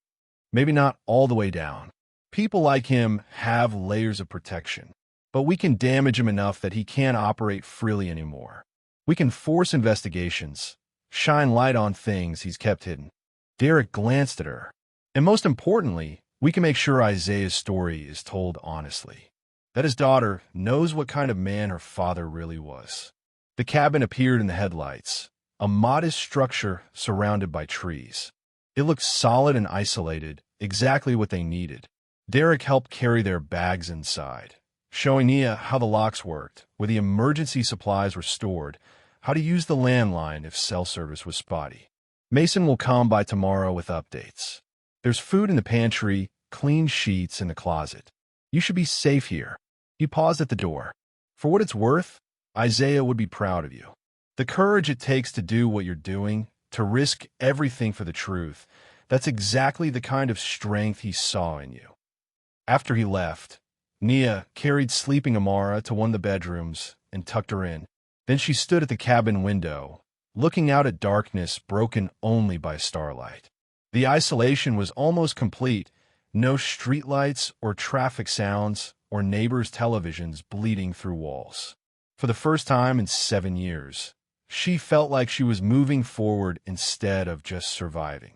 "Maybe not all the way down. People like him have layers of protection, but we can damage him enough that he can't operate freely anymore. We can force investigations, shine light on things he's kept hidden." Derek glanced at her. "And most importantly, we can make sure Isaiah's story is told honestly, that his daughter knows what kind of man her father really was." The cabin appeared in the headlights, a modest structure surrounded by trees. It looked solid and isolated, exactly what they needed. Derek helped carry their bags inside, showing Nia how the locks worked, where the emergency supplies were stored, how to use the landline if cell service was spotty. "Mason will come by tomorrow with updates. There's food in the pantry, clean sheets in the closet. You should be safe here." He paused at the door. "For what it's worth, Isaiah would be proud of you. The courage it takes to do what you're doing, to risk everything for the truth, that's exactly the kind of strength he saw in you." After he left, Nia carried sleeping Amara to one of the bedrooms and tucked her in. Then she stood at the cabin window, looking out at darkness broken only by starlight. The isolation was almost complete, no streetlights or traffic sounds or neighbors' televisions bleeding through walls. For the first time in 7 years, she felt like she was moving forward instead of just surviving.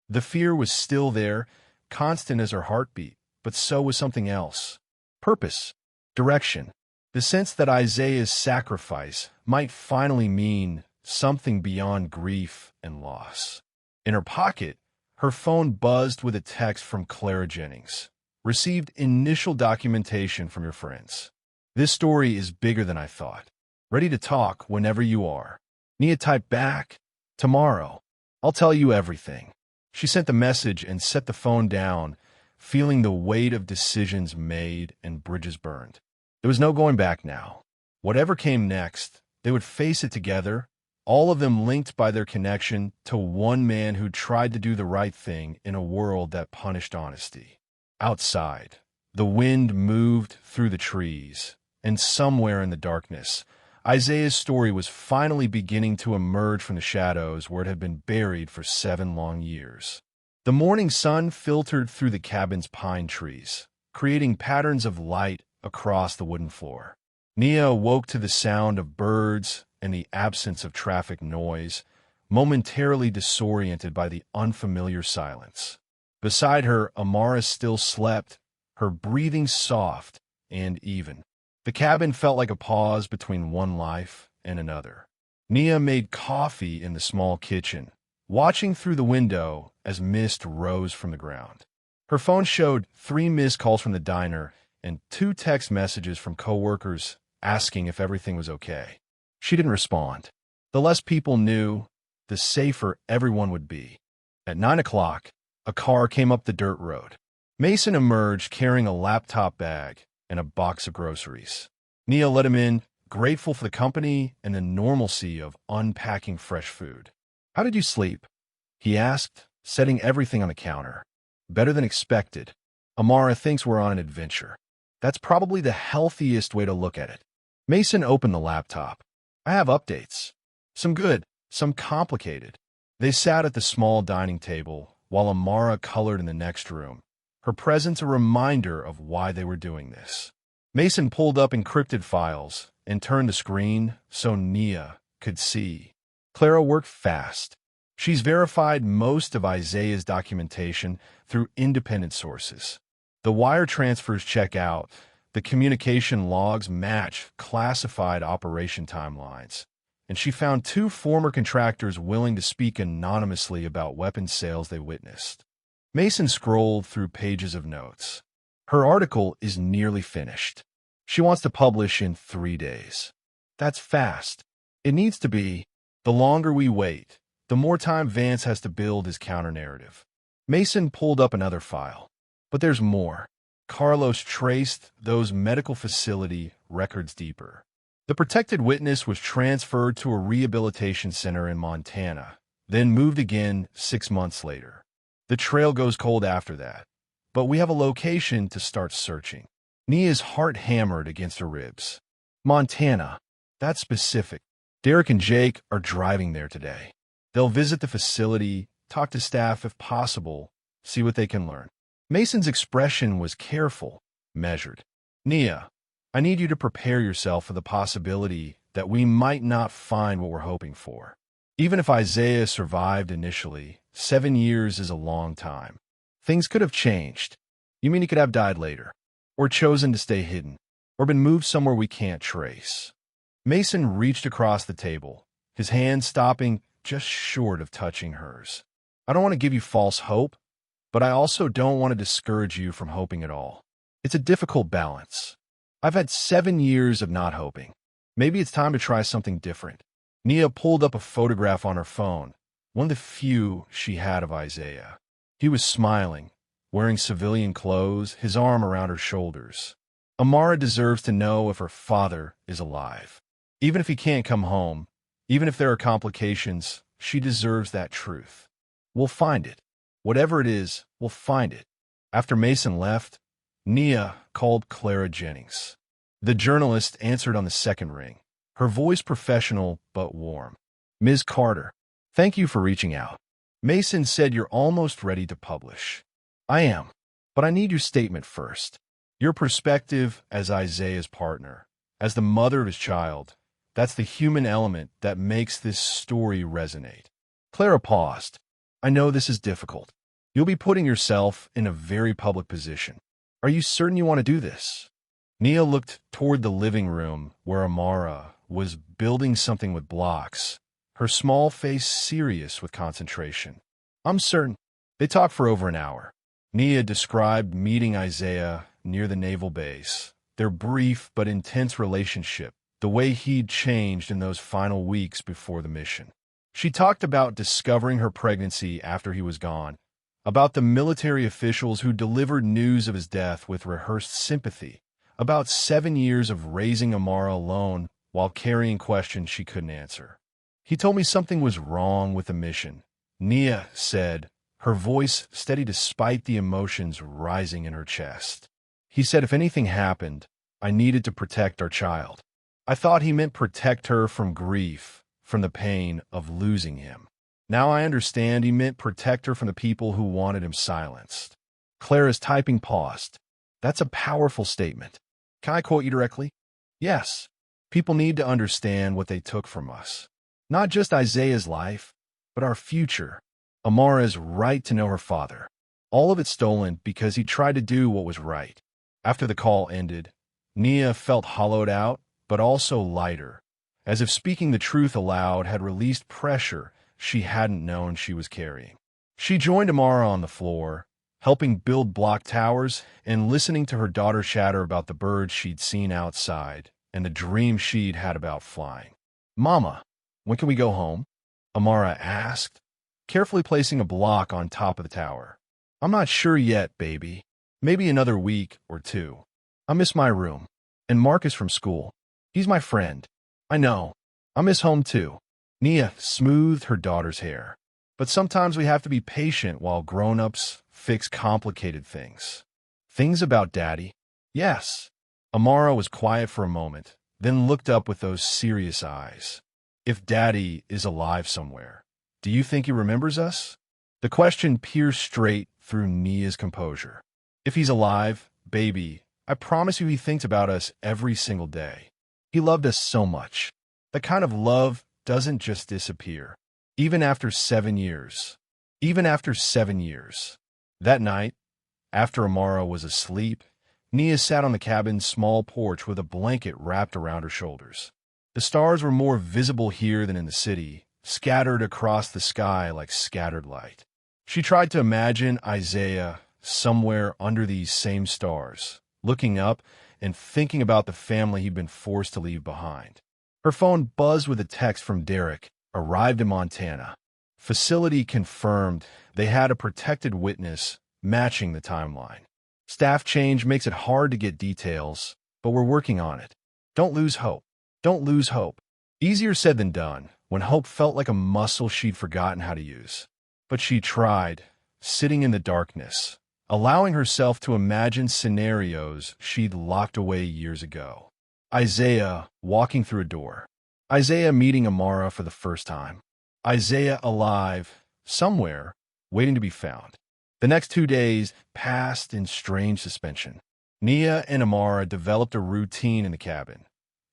The fear was still there, constant as her heartbeat, but so was something else. Purpose, direction, the sense that Isaiah's sacrifice might finally mean something beyond grief and loss. In her pocket, her phone buzzed with a text from Clara Jennings. Received initial documentation from your friends. This story is bigger than I thought. Ready to talk whenever you are. Nia typed back, tomorrow. I'll tell you everything. She sent the message and set the phone down, feeling the weight of decisions made and bridges burned. There was no going back now. Whatever came next, they would face it together, all of them linked by their connection to one man who tried to do the right thing in a world that punished honesty. Outside, the wind moved through the trees, and somewhere in the darkness, Isaiah's story was finally beginning to emerge from the shadows where it had been buried for 7 long years. The morning sun filtered through the cabin's pine trees, creating patterns of light across the wooden floor. Nia awoke to the sound of birds and the absence of traffic noise, momentarily disoriented by the unfamiliar silence. Beside her, Amara still slept, her breathing soft and even. The cabin felt like a pause between one life and another. Nia made coffee in the small kitchen, watching through the window as mist rose from the ground. Her phone showed 3 missed calls from the diner and 2 text messages from coworkers asking if everything was okay. She didn't respond. The less people knew, the safer everyone would be. At 9 o'clock, a car came up the dirt road. Mason emerged carrying a laptop bag and a box of groceries. Nia let him in, grateful for the company and the normalcy of unpacking fresh food. "How did you sleep?" he asked, setting everything on the counter. "Better than expected. Amara thinks we're on an adventure." That's probably the healthiest way to look at it. Mason opened the laptop. "I have updates. Some good, some complicated." They sat at the small dining table while Amara colored in the next room, her presence a reminder of why they were doing this. Mason pulled up encrypted files and turned the screen so Nia could see. Clara worked fast. She's verified most of Isaiah's documentation through independent sources. The wire transfers check out. The communication logs match classified operation timelines. And she found 2 former contractors willing to speak anonymously about weapons sales they witnessed. Mason scrolled through pages of notes. Her article is nearly finished. She wants to publish in 3 days. That's fast. It needs to be. The longer we wait, the more time Vance has to build his counter-narrative. Mason pulled up another file. But there's more. Carlos traced those medical facility records deeper. The protected witness was transferred to a rehabilitation center in Montana, then moved again 6 months later. The trail goes cold after that, but we have a location to start searching. Nia's heart hammered against her ribs. Montana. That's specific. Derek and Jake are driving there today. They'll visit the facility, talk to staff if possible, see what they can learn. Mason's expression was careful, measured. "Nia, I need you to prepare yourself for the possibility that we might not find what we're hoping for. Even if Isaiah survived initially, 7 years is a long time. Things could have changed. You mean he could have died later, or chosen to stay hidden, or been moved somewhere we can't trace." Mason reached across the table, his hand stopping just short of touching hers. "I don't want to give you false hope, but I also don't want to discourage you from hoping at all. It's a difficult balance. I've had 7 years of not hoping. Maybe it's time to try something different." Nia pulled up a photograph on her phone, one of the few she had of Isaiah. He was smiling, wearing civilian clothes, his arm around her shoulders. Amara deserves to know if her father is alive. Even if he can't come home, even if there are complications, she deserves that truth. We'll find it. Whatever it is, we'll find it. After Mason left, Nia called Clara Jennings. The journalist answered on the second ring, her voice professional but warm. Ms. Carter, thank you for reaching out. Mason said you're almost ready to publish. I am, but I need your statement first. Your perspective as Isaiah's partner, as the mother of his child. That's the human element that makes this story resonate. Clara paused. I know this is difficult. You'll be putting yourself in a very public position. Are you certain you want to do this? Nia looked toward the living room where Amara was building something with blocks, her small face serious with concentration. I'm certain. They talked for over an hour. Nia described meeting Isaiah near the naval base, their brief but intense relationship, the way he'd changed in those final weeks before the mission. She talked about discovering her pregnancy after he was gone, about the military officials who delivered news of his death with rehearsed sympathy, about 7 years of raising Amara alone while carrying questions she couldn't answer. He told me something was wrong with the mission, Nia said, her voice steady despite the emotions rising in her chest. He said if anything happened, I needed to protect our child. I thought he meant protect her from grief, from the pain of losing him. Now I understand he meant protect her from the people who wanted him silenced. Clara's typing paused. That's a powerful statement. Can I quote you directly? Yes. People need to understand what they took from us. Not just Isaiah's life, but our future. Amara's right to know her father. All of it stolen because he tried to do what was right. After the call ended, Nia felt hollowed out, but also lighter, as if speaking the truth aloud had released pressure she hadn't known she was carrying. She joined Amara on the floor, helping build block towers and listening to her daughter chatter about the birds she'd seen outside and the dream she'd had about flying. Mama, when can we go home? Amara asked, carefully placing a block on top of the tower. I'm not sure yet, baby. Maybe another week or two. I miss my room. And Marcus from school. He's my friend. I know. I miss home too. Nia smoothed her daughter's hair. But sometimes we have to be patient while grown-ups fix complicated things. Things about Daddy? Yes. Amara was quiet for a moment, then looked up with those serious eyes. If Daddy is alive somewhere, do you think he remembers us? The question pierced straight through Nia's composure. If he's alive, baby, I promise you he thinks about us every single day. He loved us so much. That kind of love doesn't just disappear. Even after 7 years. Even after 7 years. That night, after Amara was asleep, Nia sat on the cabin's small porch with a blanket wrapped around her shoulders. The stars were more visible here than in the city, scattered across the sky like scattered light. She tried to imagine Isaiah somewhere under these same stars, looking up and thinking about the family he'd been forced to leave behind. Her phone buzzed with a text from Derek, arrived in Montana. Facility confirmed they had a protected witness matching the timeline. Staff change makes it hard to get details, but we're working on it. Don't lose hope. Don't lose hope. Easier said than done, when hope felt like a muscle she'd forgotten how to use. But she tried, sitting in the darkness, allowing herself to imagine scenarios she'd locked away years ago. Isaiah walking through a door. Isaiah meeting Amara for the first time. Isaiah alive, somewhere, waiting to be found. The next 2 days passed in strange suspension. Nia and Amara developed a routine in the cabin.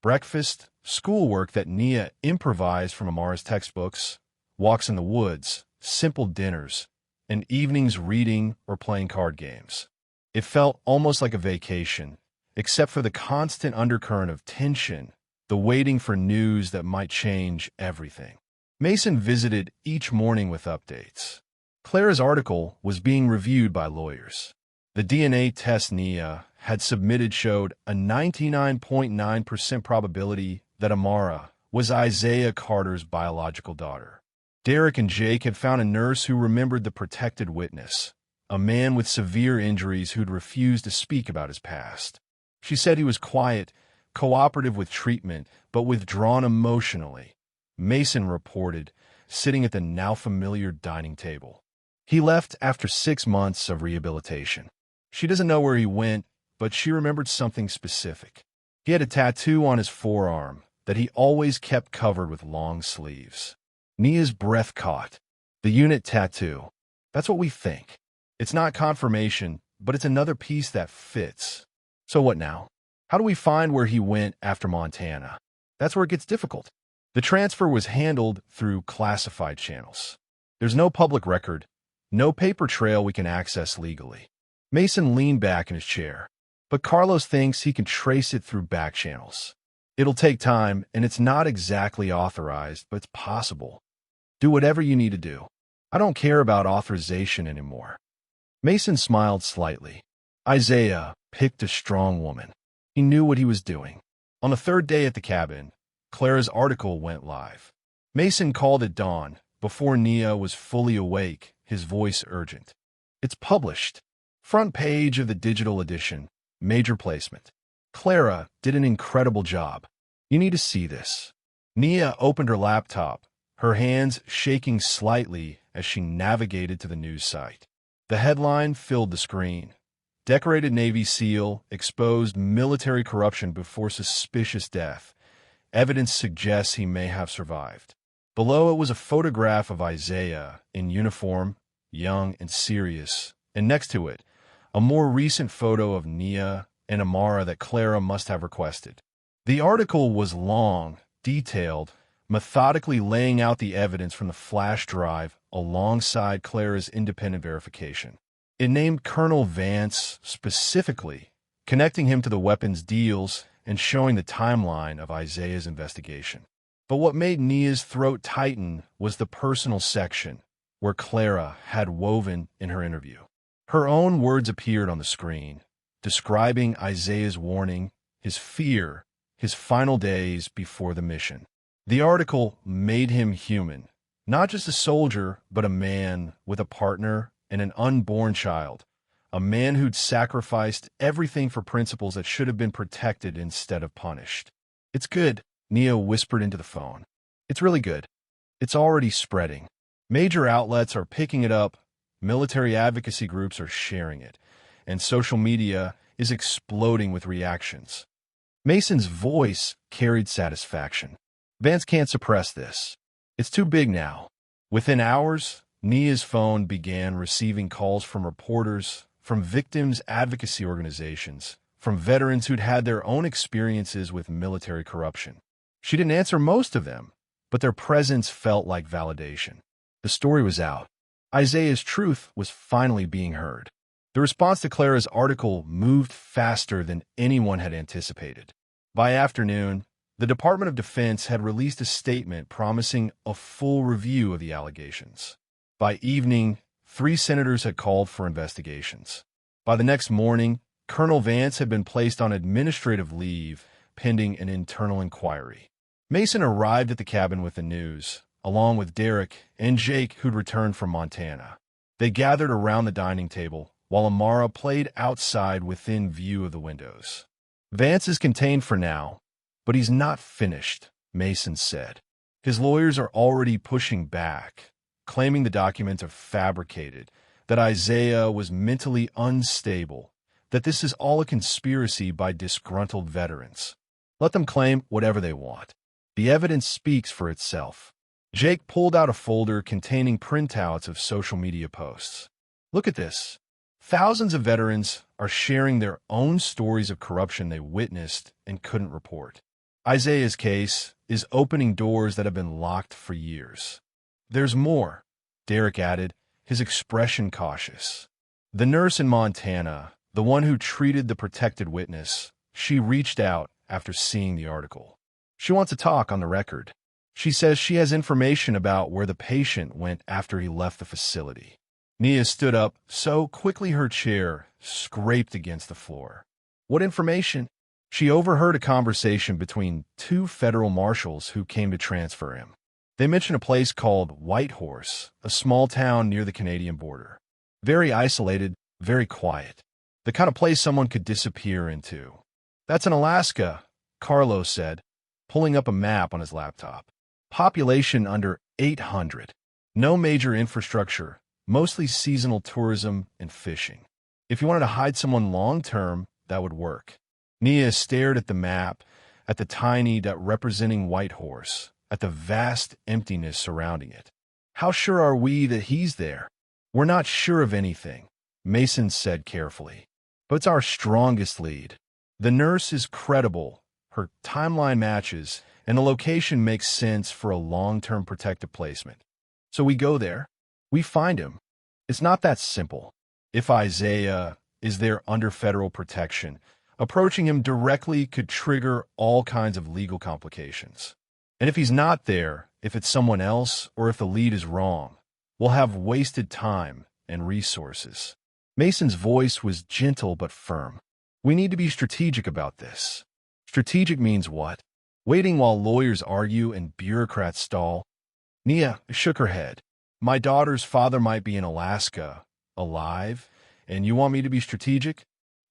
Breakfast, schoolwork that Nia improvised from Amara's textbooks, walks in the woods, simple dinners, and evenings reading or playing card games. It felt almost like a vacation, except for the constant undercurrent of tension, the waiting for news that might change everything. Mason visited each morning with updates. Clara's article was being reviewed by lawyers. The DNA test Nia had submitted showed a 99.9% probability that Amara was Isaiah Carter's biological daughter. Derek and Jake had found a nurse who remembered the protected witness, a man with severe injuries who'd refused to speak about his past. She said he was quiet, cooperative with treatment, but withdrawn emotionally. Mason reported, sitting at the now familiar dining table. He left after 6 months of rehabilitation. She doesn't know where he went, but she remembered something specific. He had a tattoo on his forearm that he always kept covered with long sleeves. Nia's breath caught. The unit tattoo. That's what we think. It's not confirmation, but it's another piece that fits. So what now? How do we find where he went after Montana? That's where it gets difficult. The transfer was handled through classified channels. There's no public record, no paper trail we can access legally. Mason leaned back in his chair, but Carlos thinks he can trace it through back channels. It'll take time, and it's not exactly authorized, but it's possible. Do whatever you need to do. I don't care about authorization anymore. Mason smiled slightly. Isaiah picked a strong woman. He knew what he was doing. On the third day at the cabin, Clara's article went live. Mason called at dawn, before Nia was fully awake, his voice urgent. It's published. Front page of the digital edition. Major placement. Clara did an incredible job. You need to see this. Nia opened her laptop, her hands shaking slightly as she navigated to the news site. The headline filled the screen. Decorated Navy SEAL exposed military corruption before suspicious death. Evidence suggests he may have survived. Below it was a photograph of Isaiah in uniform, young and serious, and next to it, a more recent photo of Nia and Amara that Clara must have requested. The article was long, detailed, methodically laying out the evidence from the flash drive alongside Clara's independent verification. It named Colonel Vance specifically, connecting him to the weapons deals and showing the timeline of Isaiah's investigation. But what made Nia's throat tighten was the personal section, where Clara had woven in her interview. Her own words appeared on the screen, describing Isaiah's warning, his fear, his final days before the mission. The article made him human, not just a soldier, but a man with a partner and an unborn child, a man who'd sacrificed everything for principles that should have been protected instead of punished. It's good, Nia whispered into the phone. It's really good. It's already spreading. Major outlets are picking it up, military advocacy groups are sharing it, and social media is exploding with reactions. Mason's voice carried satisfaction. Vance can't suppress this. It's too big now. Within hours, Nia's phone began receiving calls from reporters, from victims' advocacy organizations, from veterans who'd had their own experiences with military corruption. She didn't answer most of them, but their presence felt like validation. The story was out. Isaiah's truth was finally being heard. The response to Clara's article moved faster than anyone had anticipated. By afternoon, the Department of Defense had released a statement promising a full review of the allegations. By evening, 3 senators had called for investigations. By the next morning, Colonel Vance had been placed on administrative leave pending an internal inquiry. Mason arrived at the cabin with the news, along with Derek and Jake, who'd returned from Montana. They gathered around the dining table, while Amara played outside within view of the windows. Vance is contained for now, but he's not finished, Mason said. His lawyers are already pushing back, claiming the documents are fabricated, that Isaiah was mentally unstable, that this is all a conspiracy by disgruntled veterans. Let them claim whatever they want. The evidence speaks for itself. Jake pulled out a folder containing printouts of social media posts. Look at this. Thousands of veterans are sharing their own stories of corruption they witnessed and couldn't report. Isaiah's case is opening doors that have been locked for years. There's more, Derek added, his expression cautious. The nurse in Montana, the one who treated the protected witness, she reached out after seeing the article. She wants to talk on the record. She says she has information about where the patient went after he left the facility. Nia stood up so quickly her chair scraped against the floor. What information? She overheard a conversation between 2 federal marshals who came to transfer him. They mentioned a place called Whitehorse, a small town near the Canadian border. Very isolated, very quiet. The kind of place someone could disappear into. That's in Alaska, Carlos said, pulling up a map on his laptop. Population under 800. No major infrastructure, mostly seasonal tourism and fishing. If you wanted to hide someone long-term, that would work. Nia stared at the map, at the tiny dot representing Whitehorse, at the vast emptiness surrounding it. How sure are we that he's there? We're not sure of anything, Mason said carefully. But it's our strongest lead. The nurse is credible, her timeline matches, and the location makes sense for a long-term protective placement. So we go there. We find him. It's not that simple. If Isaiah is there under federal protection, approaching him directly could trigger all kinds of legal complications. And if he's not there, if it's someone else, or if the lead is wrong, we'll have wasted time and resources. Mason's voice was gentle but firm. We need to be strategic about this. Strategic means what? Waiting while lawyers argue and bureaucrats stall? Nia shook her head. My daughter's father might be in Alaska, alive, and you want me to be strategic?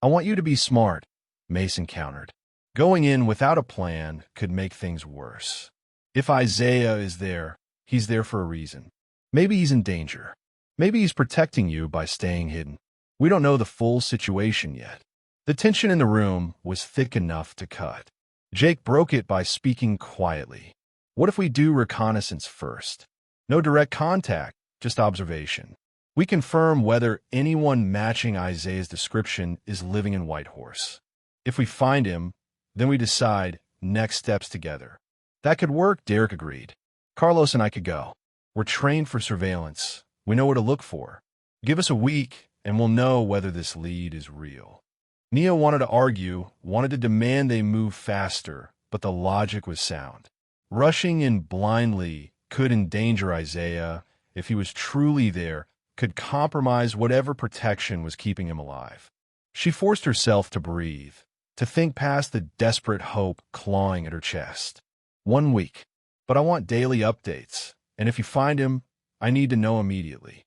I want you to be smart, Mason countered. Going in without a plan could make things worse. If Isaiah is there, he's there for a reason. Maybe he's in danger. Maybe he's protecting you by staying hidden. We don't know the full situation yet. The tension in the room was thick enough to cut. Jake broke it by speaking quietly. What if we do reconnaissance first? No direct contact, just observation. We confirm whether anyone matching Isaiah's description is living in Whitehorse. If we find him, then we decide next steps together. That could work, Derek agreed. Carlos and I could go. We're trained for surveillance. We know what to look for. Give us a week, and we'll know whether this lead is real. Nia wanted to argue, wanted to demand they move faster, but the logic was sound. Rushing in blindly could endanger Isaiah. If he was truly there, could compromise whatever protection was keeping him alive. She forced herself to breathe, to think past the desperate hope clawing at her chest. 1 week. But I want daily updates, and if you find him, I need to know immediately.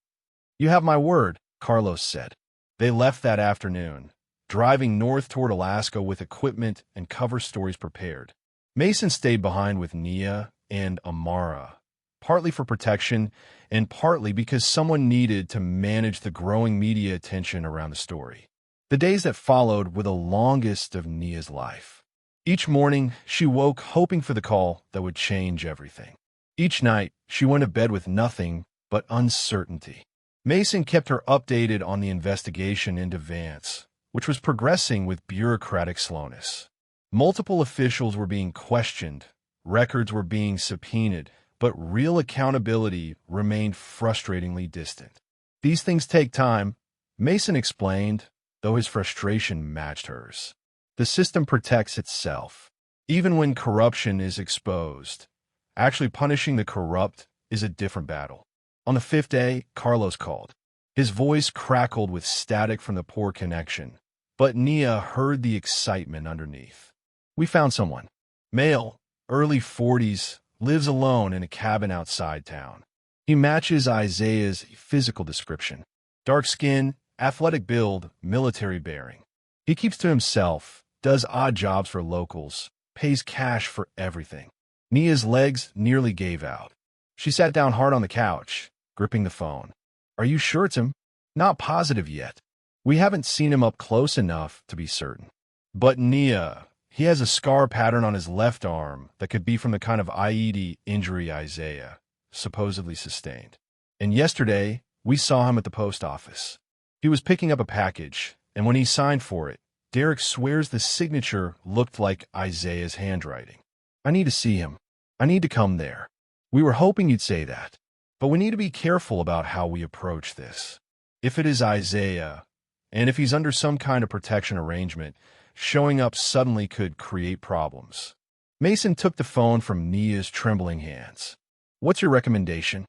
You have my word, Carlos said. They left that afternoon, driving north toward Alaska with equipment and cover stories prepared. Mason stayed behind with Nia and Amara, partly for protection and partly because someone needed to manage the growing media attention around the story. The days that followed were the longest of Nia's life. Each morning, she woke hoping for the call that would change everything. Each night, she went to bed with nothing but uncertainty. Mason kept her updated on the investigation into Vance, which was progressing with bureaucratic slowness. Multiple officials were being questioned, records were being subpoenaed, but real accountability remained frustratingly distant. These things take time, Mason explained, though his frustration matched hers. The system protects itself. Even when corruption is exposed, actually punishing the corrupt is a different battle. On the 5th day, Carlos called. His voice crackled with static from the poor connection, but Nia heard the excitement underneath. We found someone. Male, early 40s, lives alone in a cabin outside town. He matches Isaiah's physical description. Dark skin, athletic build, military bearing. He keeps to himself, does odd jobs for locals, pays cash for everything. Nia's legs nearly gave out. She sat down hard on the couch, gripping the phone. Are you sure it's him? Not positive yet. We haven't seen him up close enough to be certain. But Nia, he has a scar pattern on his left arm that could be from the kind of IED injury Isaiah supposedly sustained. And yesterday, we saw him at the post office. He was picking up a package, and when he signed for it, Derek swears the signature looked like Isaiah's handwriting. I need to see him. I need to come there. We were hoping you'd say that. But we need to be careful about how we approach this. If it is Isaiah, and if he's under some kind of protection arrangement, showing up suddenly could create problems. Mason took the phone from Nia's trembling hands. What's your recommendation?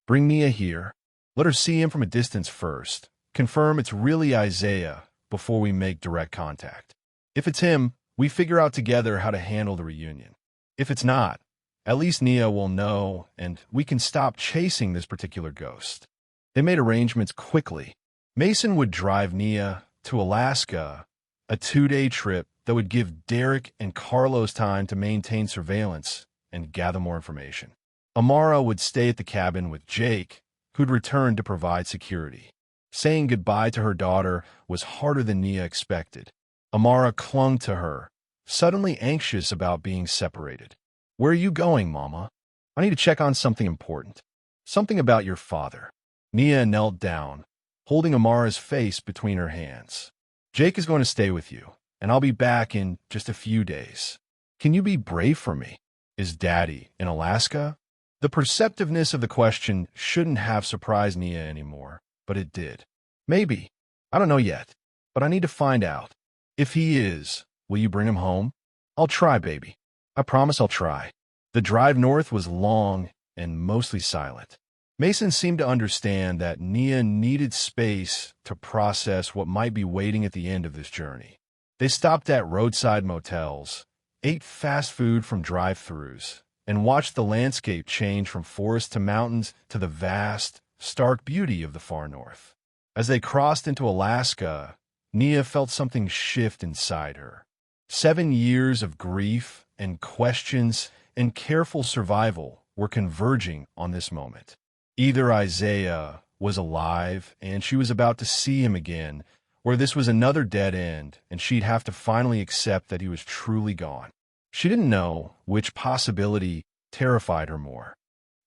Bring Nia here. Let her see him from a distance first. Confirm it's really Isaiah before we make direct contact. If it's him, we figure out together how to handle the reunion. If it's not, at least Nia will know, and we can stop chasing this particular ghost. They made arrangements quickly. Mason would drive Nia to Alaska, a 2-day trip that would give Derek and Carlos time to maintain surveillance and gather more information. Amara would stay at the cabin with Jake, who'd return to provide security. Saying goodbye to her daughter was harder than Nia expected. Amara clung to her, suddenly anxious about being separated. Where are you going, Mama? I need to check on something important. Something about your father. Nia knelt down, holding Amara's face between her hands. Jake is going to stay with you, and I'll be back in just a few days. Can you be brave for me? Is Daddy in Alaska? The perceptiveness of the question shouldn't have surprised Nia anymore, but it did. Maybe. I don't know yet, but I need to find out. If he is, will you bring him home? I'll try, baby. I promise I'll try. The drive north was long and mostly silent. Mason seemed to understand that Nia needed space to process what might be waiting at the end of this journey. They stopped at roadside motels, ate fast food from drive-thrus, and watched the landscape change from forest to mountains to the vast, stark beauty of the far north. As they crossed into Alaska, Nia felt something shift inside her. 7 years of grief and questions and careful survival were converging on this moment. Either Isaiah was alive and she was about to see him again, or this was another dead end and she'd have to finally accept that he was truly gone. She didn't know which possibility terrified her more.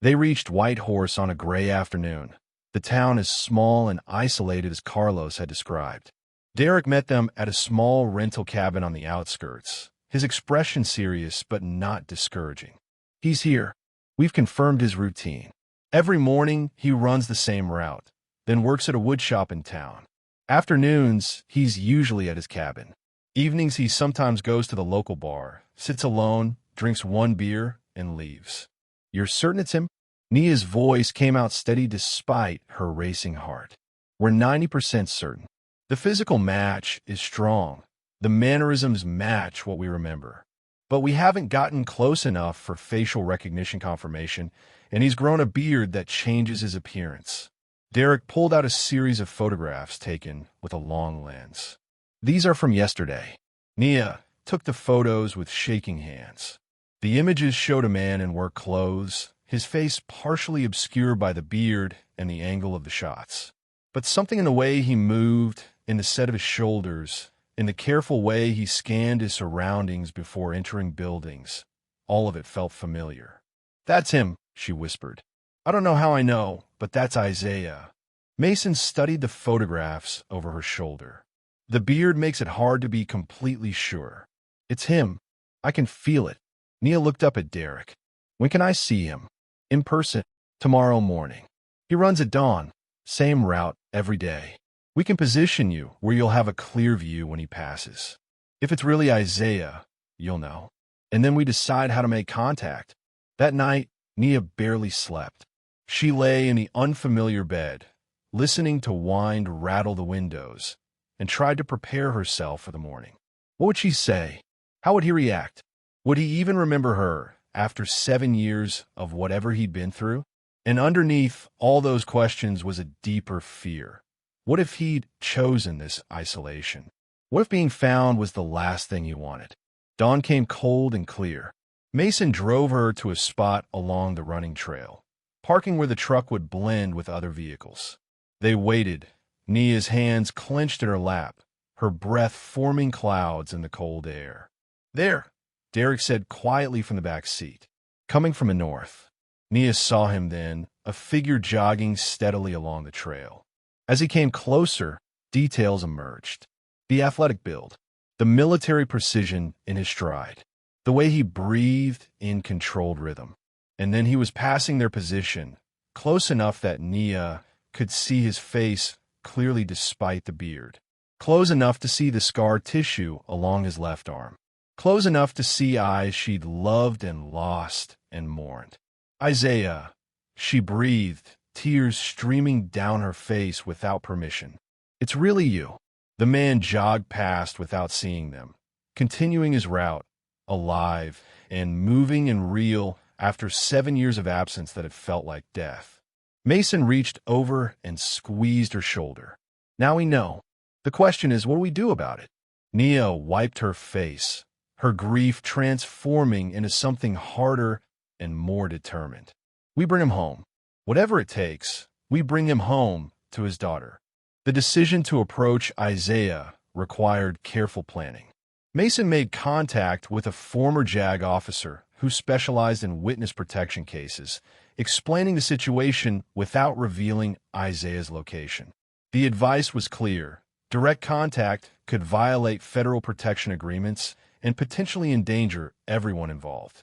They reached White Horse on a gray afternoon, the town as small and isolated as Carlos had described. Derek met them at a small rental cabin on the outskirts, his expression serious but not discouraging. He's here. We've confirmed his routine. Every morning, he runs the same route, then works at a wood shop in town. Afternoons, he's usually at his cabin. Evenings, he sometimes goes to the local bar, sits alone, drinks 1 beer, and leaves. You're certain it's him? Nia's voice came out steady despite her racing heart. We're 90% certain. The physical match is strong. The mannerisms match what we remember. But we haven't gotten close enough for facial recognition confirmation, and he's grown a beard that changes his appearance. Derek pulled out a series of photographs taken with a long lens. These are from yesterday. Nia took the photos with shaking hands. The images showed a man in work clothes, his face partially obscured by the beard and the angle of the shots. But something in the way he moved, in the set of his shoulders, in the careful way he scanned his surroundings before entering buildings, all of it felt familiar. That's him, she whispered. I don't know how I know, but that's Isaiah. Mason studied the photographs over her shoulder. The beard makes it hard to be completely sure. It's him. I can feel it. Nia looked up at Derek. When can I see him? In person. Tomorrow morning. He runs at dawn. Same route every day. We can position you where you'll have a clear view when he passes. If it's really Isaiah, you'll know. And then we decide how to make contact. That night, Nia barely slept. She lay in the unfamiliar bed, listening to wind rattle the windows, and tried to prepare herself for the morning. What would she say? How would he react? Would he even remember her after 7 years of whatever he'd been through? And underneath all those questions was a deeper fear. What if he'd chosen this isolation? What if being found was the last thing he wanted? Dawn came cold and clear. Mason drove her to a spot along the running trail, parking where the truck would blend with other vehicles. They waited, Nia's hands clenched in her lap, her breath forming clouds in the cold air. There, Derek said quietly from the back seat, coming from the north. Nia saw him then, a figure jogging steadily along the trail. As he came closer, details emerged. The athletic build, the military precision in his stride, the way he breathed in controlled rhythm. And then he was passing their position, close enough that Nia could see his face clearly despite the beard, close enough to see the scar tissue along his left arm, close enough to see eyes she'd loved and lost and mourned. Isaiah, she breathed, tears streaming down her face without permission. It's really you. The man jogged past without seeing them, continuing his route, alive and moving and real after 7 years of absence that had felt like death. Mason reached over and squeezed her shoulder. Now we know. The question is, what do we do about it? Nia wiped her face, her grief transforming into something harder and more determined. We bring him home. Whatever it takes, we bring him home to his daughter. The decision to approach Isaiah required careful planning. Mason made contact with a former JAG officer who specialized in witness protection cases, explaining the situation without revealing Isaiah's location. The advice was clear. Direct contact could violate federal protection agreements and potentially endanger everyone involved.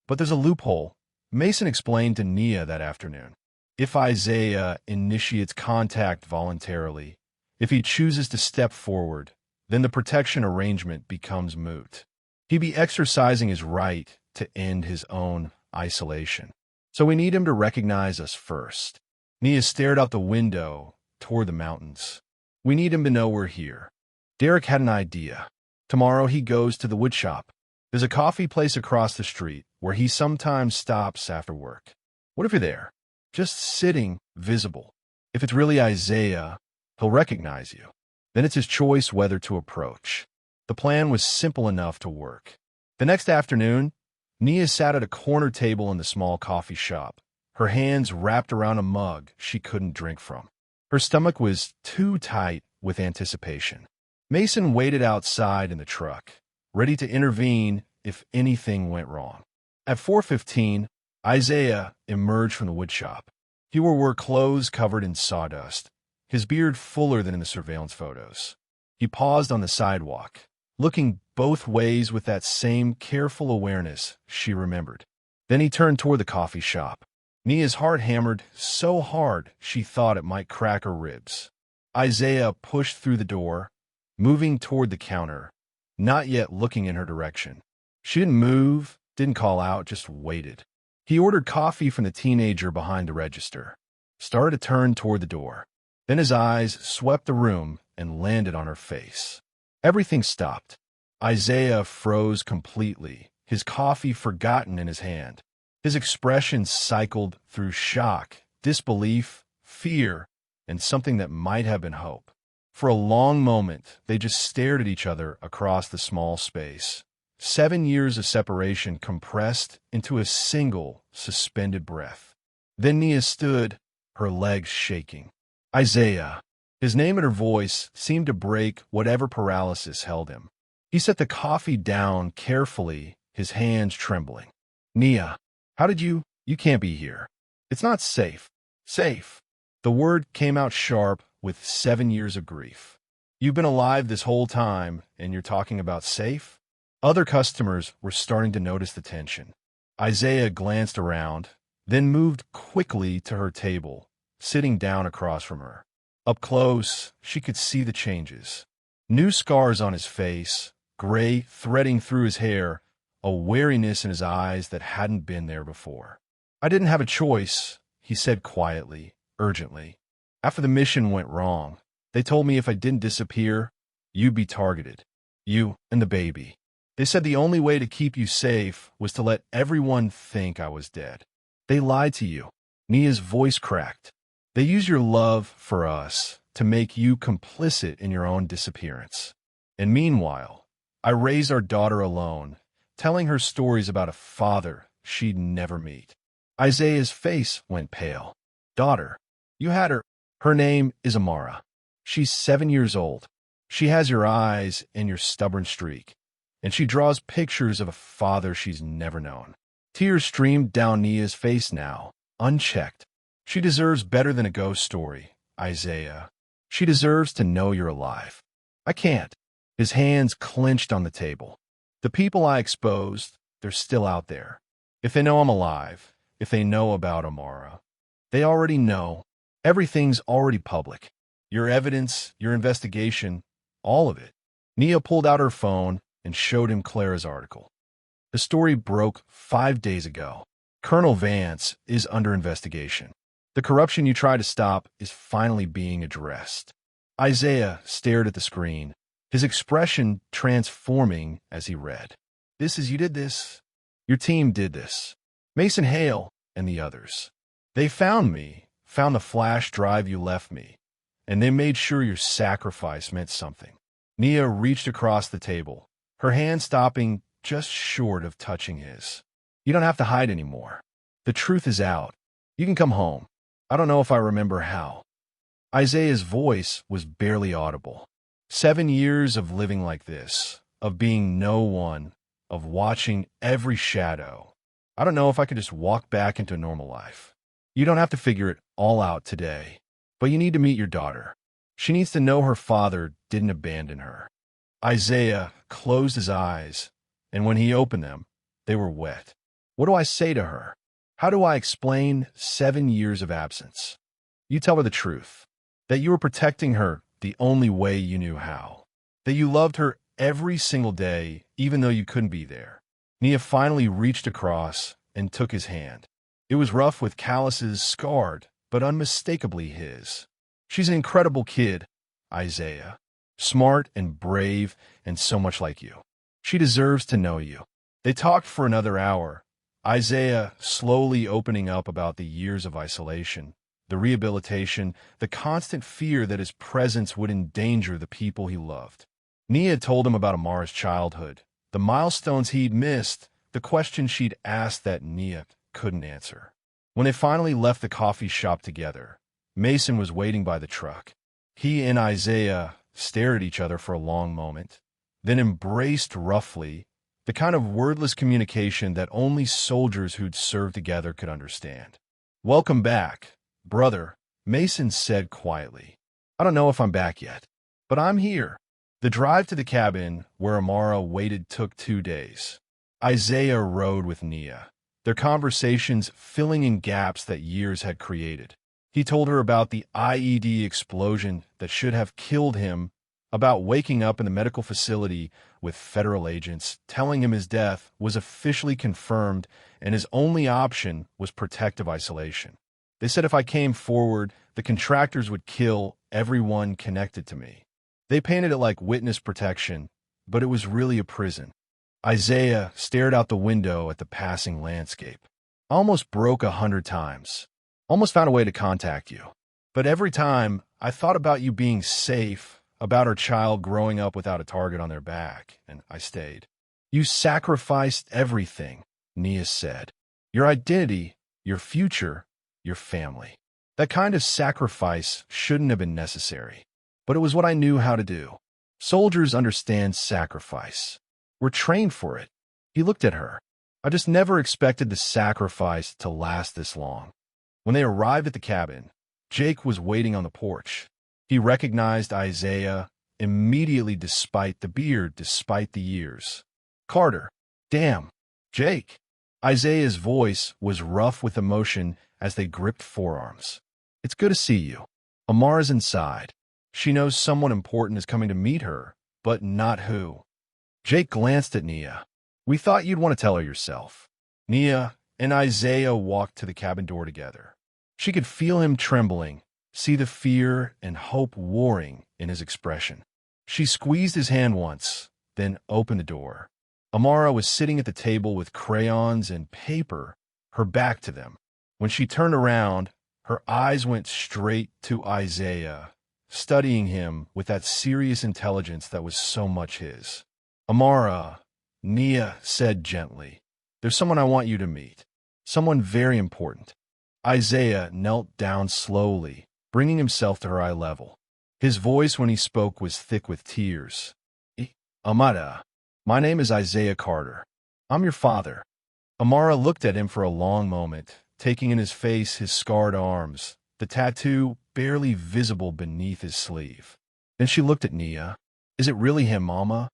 But there's a loophole. Mason explained to Nia that afternoon. If Isaiah initiates contact voluntarily, if he chooses to step forward, then the protection arrangement becomes moot. He'd be exercising his right to end his own isolation. So we need him to recognize us first. Nia stared out the window toward the mountains. We need him to know we're here. Derek had an idea. Tomorrow he goes to the woodshop. There's a coffee place across the street where he sometimes stops after work. What if you're there? Just sitting, visible. If it's really Isaiah, he'll recognize you. Then it's his choice whether to approach. The plan was simple enough to work. The next afternoon, Nia sat at a corner table in the small coffee shop, her hands wrapped around a mug she couldn't drink from. Her stomach was too tight with anticipation. Mason waited outside in the truck, ready to intervene if anything went wrong. At 4:15, Isaiah emerged from the woodshop. He wore clothes covered in sawdust, his beard fuller than in the surveillance photos. He paused on the sidewalk, looking both ways with that same careful awareness she remembered. Then he turned toward the coffee shop. Nia's heart hammered so hard she thought it might crack her ribs. Isaiah pushed through the door, moving toward the counter, not yet looking in her direction. She didn't move, didn't call out, just waited. He ordered coffee from the teenager behind the register, started to turn toward the door. Then his eyes swept the room and landed on her face. Everything stopped. Isaiah froze completely, his coffee forgotten in his hand. His expression cycled through shock, disbelief, fear, and something that might have been hope. For a long moment, they just stared at each other across the small space. 7 years of separation compressed into a single, suspended breath. Then Nia stood, her legs shaking. Isaiah. His name and her voice seemed to break whatever paralysis held him. He set the coffee down carefully, his hands trembling. Nia, how did you can't be here. It's not safe. Safe. The word came out sharp with 7 years of grief. You've been alive this whole time, and you're talking about safe? Other customers were starting to notice the tension. Isaiah glanced around, then moved quickly to her table, sitting down across from her. Up close, she could see the changes. New scars on his face, gray threading through his hair, a wariness in his eyes that hadn't been there before. I didn't have a choice, he said quietly, urgently. After the mission went wrong, they told me if I didn't disappear, you'd be targeted. You and the baby. They said the only way to keep you safe was to let everyone think I was dead. They lied to you. Nia's voice cracked. They used your love for us to make you complicit in your own disappearance. And meanwhile, I raised our daughter alone, telling her stories about a father she'd never meet. Isaiah's face went pale. Daughter, you had her. Her name is Amara. She's 7 years old. She has your eyes and your stubborn streak, and she draws pictures of a father she's never known. Tears streamed down Nia's face now, unchecked. She deserves better than a ghost story, Isaiah. She deserves to know you're alive. I can't. His hands clenched on the table. The people I exposed, they're still out there. If they know I'm alive, if they know about Amara, they already know. Everything's already public. Your evidence, your investigation, all of it. Nia pulled out her phone and showed him Clara's article. The story broke 5 days ago. Colonel Vance is under investigation. The corruption you tried to stop is finally being addressed. Isaiah stared at the screen, his expression transforming as he read. You did this. Your team did this. Mason Hale and the others. They found me, found the flash drive you left me, and they made sure your sacrifice meant something. Nia reached across the table, her hand stopping just short of touching his. You don't have to hide anymore. The truth is out. You can come home. I don't know if I remember how. Isaiah's voice was barely audible. 7 years of living like this, of being no one, of watching every shadow, I don't know if I could just walk back into normal life. You don't have to figure it all out today, but you need to meet your daughter. She needs to know her father didn't abandon her. Isaiah closed his eyes, and when he opened them, they were wet. What do I say to her? How do I explain 7 years of absence? You tell her the truth, that you were protecting her the only way you knew how, that you loved her every single day, even though you couldn't be there. Nia finally reached across and took his hand. It was rough with calluses, scarred, but unmistakably his. She's an incredible kid, Isaiah. Smart and brave and so much like you. She deserves to know you. They talked for another hour, Isaiah slowly opening up about the years of isolation, the rehabilitation, the constant fear that his presence would endanger the people he loved. Nia told him about Amara's childhood, the milestones he'd missed, the questions she'd asked that Nia couldn't answer. When they finally left the coffee shop together, Mason was waiting by the truck. He and Isaiah stared at each other for a long moment, then embraced roughly, the kind of wordless communication that only soldiers who'd served together could understand. "Welcome back, brother," Mason said quietly. "I don't know if I'm back yet, but I'm here." The drive to the cabin where Amara waited took 2 days. Isaiah rode with Nia, their conversations filling in gaps that years had created. He told her about the IED explosion that should have killed him, about waking up in the medical facility with federal agents telling him his death was officially confirmed and his only option was protective isolation. They said if I came forward, the contractors would kill everyone connected to me. They painted it like witness protection, but it was really a prison. Isaiah stared out the window at the passing landscape. "I almost broke 100 times. Almost found a way to contact you. But every time, I thought about you being safe, about our child growing up without a target on their back, and I stayed. You sacrificed everything," Nia said. "Your identity, your future, your family. That kind of sacrifice shouldn't have been necessary. But it was what I knew how to do. Soldiers understand sacrifice. We're trained for it." He looked at her. "I just never expected the sacrifice to last this long." When they arrived at the cabin, Jake was waiting on the porch. He recognized Isaiah immediately despite the beard, despite the years. "Carter." "Damn. Jake." Isaiah's voice was rough with emotion as they gripped forearms. "It's good to see you." Amara's inside. She knows someone important is coming to meet her, but not who. Jake glanced at Nia. "We thought you'd want to tell her yourself." Nia and Isaiah walked to the cabin door together. She could feel him trembling, see the fear and hope warring in his expression. She squeezed his hand once, then opened the door. Amara was sitting at the table with crayons and paper, her back to them. When she turned around, her eyes went straight to Isaiah, studying him with that serious intelligence that was so much his. "Amara," Nia said gently, "there's someone I want you to meet. Someone very important." Isaiah knelt down slowly, bringing himself to her eye level. His voice when he spoke was thick with tears. "Amara, my name is Isaiah Carter. I'm your father." Amara looked at him for a long moment, taking in his face his scarred arms, the tattoo barely visible beneath his sleeve. Then she looked at Nia. "Is it really him, Mama?"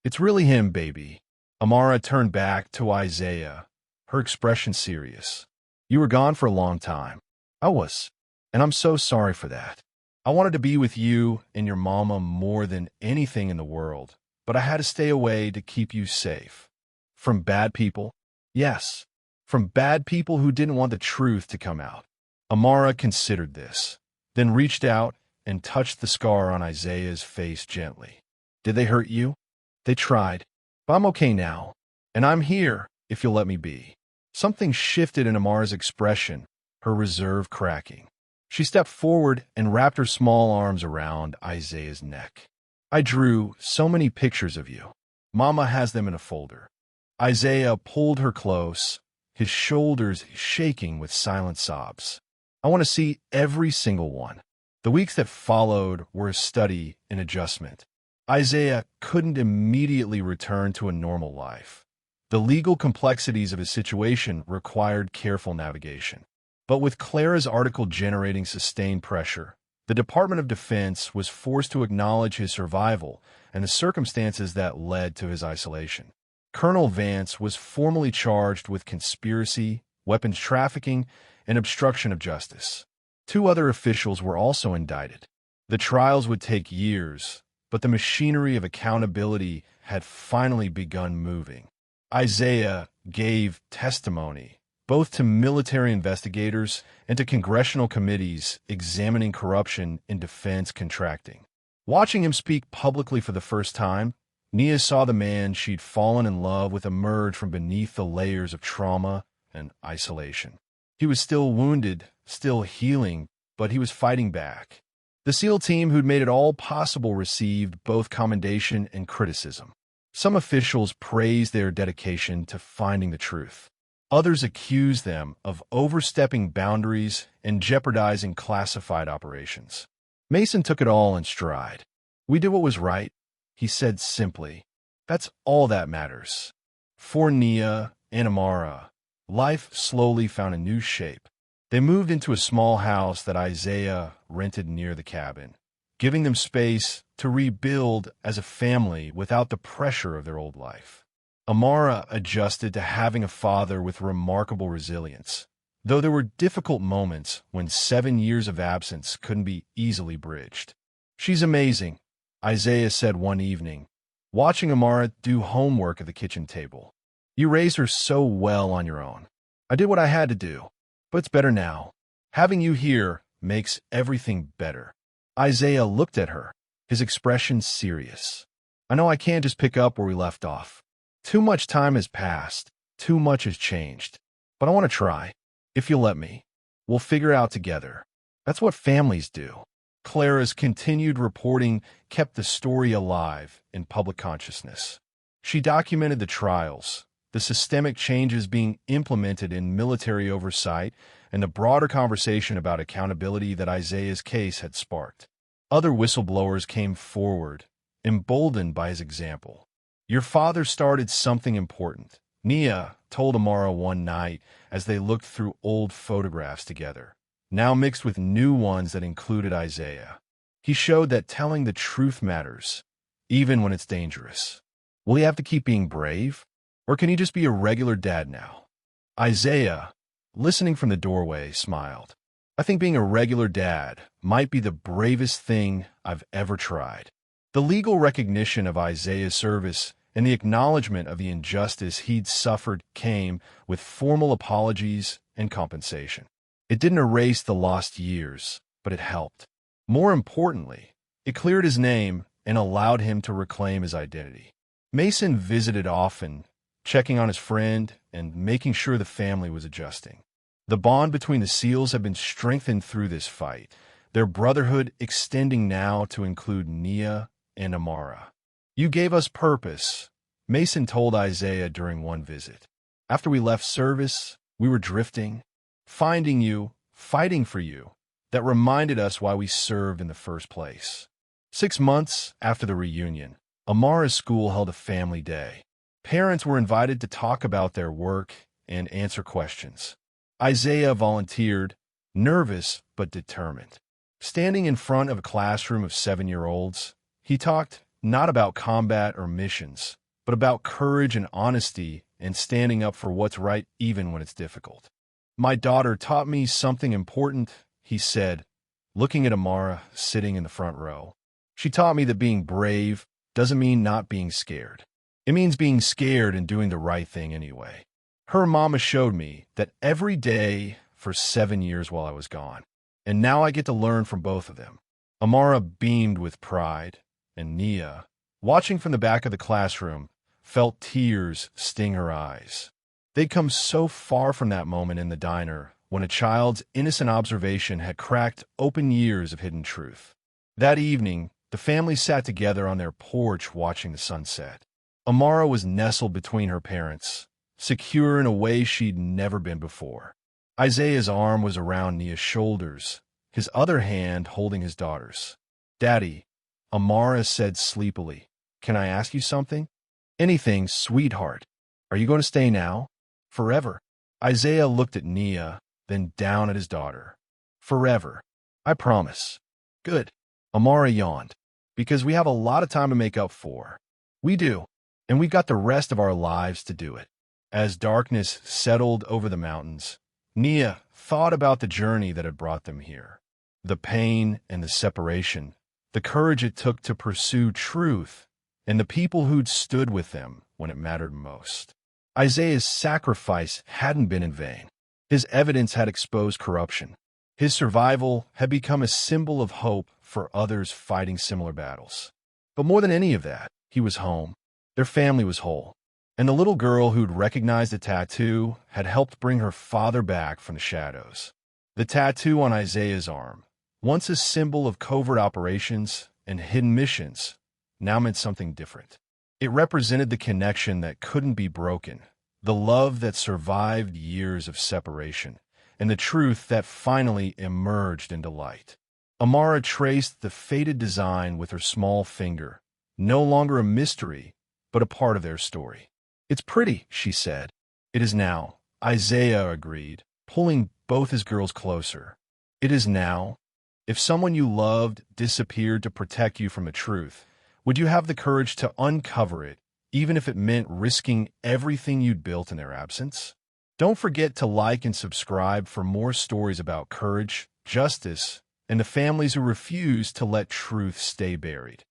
"It's really him, baby." Amara turned back to Isaiah, her expression serious. "You were gone for a long time." "I was, and I'm so sorry for that. I wanted to be with you and your mama more than anything in the world, but I had to stay away to keep you safe." "From bad people?" "Yes, from bad people who didn't want the truth to come out." Amara considered this, then reached out and touched the scar on Isaiah's face gently. "Did they hurt you?" "They tried, but I'm okay now, and I'm here if you'll let me be." Something shifted in Amara's expression, her reserve cracking. She stepped forward and wrapped her small arms around Isaiah's neck. "I drew so many pictures of you. Mama has them in a folder." Isaiah pulled her close, his shoulders shaking with silent sobs. "I want to see every single one." The weeks that followed were a study in adjustment. Isaiah couldn't immediately return to a normal life. The legal complexities of his situation required careful navigation. But with Clara's article generating sustained pressure, the Department of Defense was forced to acknowledge his survival and the circumstances that led to his isolation. Colonel Vance was formally charged with conspiracy, weapons trafficking, and obstruction of justice. 2 other officials were also indicted. The trials would take years, but the machinery of accountability had finally begun moving. Isaiah gave testimony, both to military investigators and to congressional committees examining corruption in defense contracting. Watching him speak publicly for the first time, Nia saw the man she'd fallen in love with emerge from beneath the layers of trauma and isolation. He was still wounded, still healing, but he was fighting back. The SEAL team who'd made it all possible received both commendation and criticism. Some officials praised their dedication to finding the truth. Others accused them of overstepping boundaries and jeopardizing classified operations. Mason took it all in stride. "We did what was right," he said simply. "That's all that matters." For Nia and Amara, life slowly found a new shape. They moved into a small house that Isaiah rented near the cabin, giving them space to rebuild as a family without the pressure of their old life. Amara adjusted to having a father with remarkable resilience, though there were difficult moments when 7 years of absence couldn't be easily bridged. "She's amazing," Isaiah said one evening, watching Amara do homework at the kitchen table. "You raised her so well on your own. I did what I had to do, but it's better now. Having you here makes everything better." Isaiah looked at her, his expression serious. "I know I can't just pick up where we left off. Too much time has passed. Too much has changed. But I want to try. If you'll let me. We'll figure it out together. That's what families do." Clara's continued reporting kept the story alive in public consciousness. She documented the trials, the systemic changes being implemented in military oversight, and the broader conversation about accountability that Isaiah's case had sparked. Other whistleblowers came forward, emboldened by his example. "Your father started something important," Nia told Amara one night as they looked through old photographs together, now mixed with new ones that included Isaiah. "He showed that telling the truth matters, even when it's dangerous. Will he have to keep being brave? Or can he just be a regular dad now?" Isaiah, listening from the doorway, smiled. "I think being a regular dad might be the bravest thing I've ever tried." The legal recognition of Isaiah's service and the acknowledgement of the injustice he'd suffered came with formal apologies and compensation. It didn't erase the lost years, but it helped. More importantly, it cleared his name and allowed him to reclaim his identity. Mason visited often, checking on his friend and making sure the family was adjusting. The bond between the SEALs had been strengthened through this fight, their brotherhood extending now to include Nia and Amara. "You gave us purpose," Mason told Isaiah during one visit. "After we left service, we were drifting, finding you, fighting for you. That reminded us why we served in the first place." 6 months after the reunion, Amara's school held a family day. Parents were invited to talk about their work and answer questions. Isaiah volunteered, nervous but determined. Standing in front of a classroom of 7-year-olds, he talked not about combat or missions, but about courage and honesty and standing up for what's right even when it's difficult. "My daughter taught me something important," he said, looking at Amara sitting in the front row. "She taught me that being brave doesn't mean not being scared. It means being scared and doing the right thing anyway. Her mama showed me that every day for 7 years while I was gone, and now I get to learn from both of them." Amara beamed with pride, and Nia, watching from the back of the classroom, felt tears sting her eyes. They'd come so far from that moment in the diner when a child's innocent observation had cracked open years of hidden truth. That evening, the family sat together on their porch watching the sunset. Amara was nestled between her parents, secure in a way she'd never been before. Isaiah's arm was around Nia's shoulders, his other hand holding his daughter's. "Daddy," Amara said sleepily, "can I ask you something?" "Anything, sweetheart." Are you going to stay now? Forever. Isaiah looked at Nia, then down at his daughter. Forever. I promise. Good. Amara yawned. Because we have a lot of time to make up for. We do. And we've got the rest of our lives to do it. As darkness settled over the mountains, Nia thought about the journey that had brought them here. The pain and the separation, the courage it took to pursue truth, and the people who'd stood with them when it mattered most. Isaiah's sacrifice hadn't been in vain. His evidence had exposed corruption. His survival had become a symbol of hope for others fighting similar battles. But more than any of that, he was home. Their family was whole. And the little girl who'd recognized the tattoo had helped bring her father back from the shadows. The tattoo on Isaiah's arm, once a symbol of covert operations and hidden missions, now meant something different. It represented the connection that couldn't be broken, the love that survived years of separation, and the truth that finally emerged into light. Amara traced the faded design with her small finger, no longer a mystery, but a part of their story. It's pretty, she said. It is now, Isaiah agreed, pulling both his girls closer. It is now. If someone you loved disappeared to protect you from the truth, would you have the courage to uncover it, even if it meant risking everything you'd built in their absence? Don't forget to like and subscribe for more stories about courage, justice, and the families who refuse to let truth stay buried.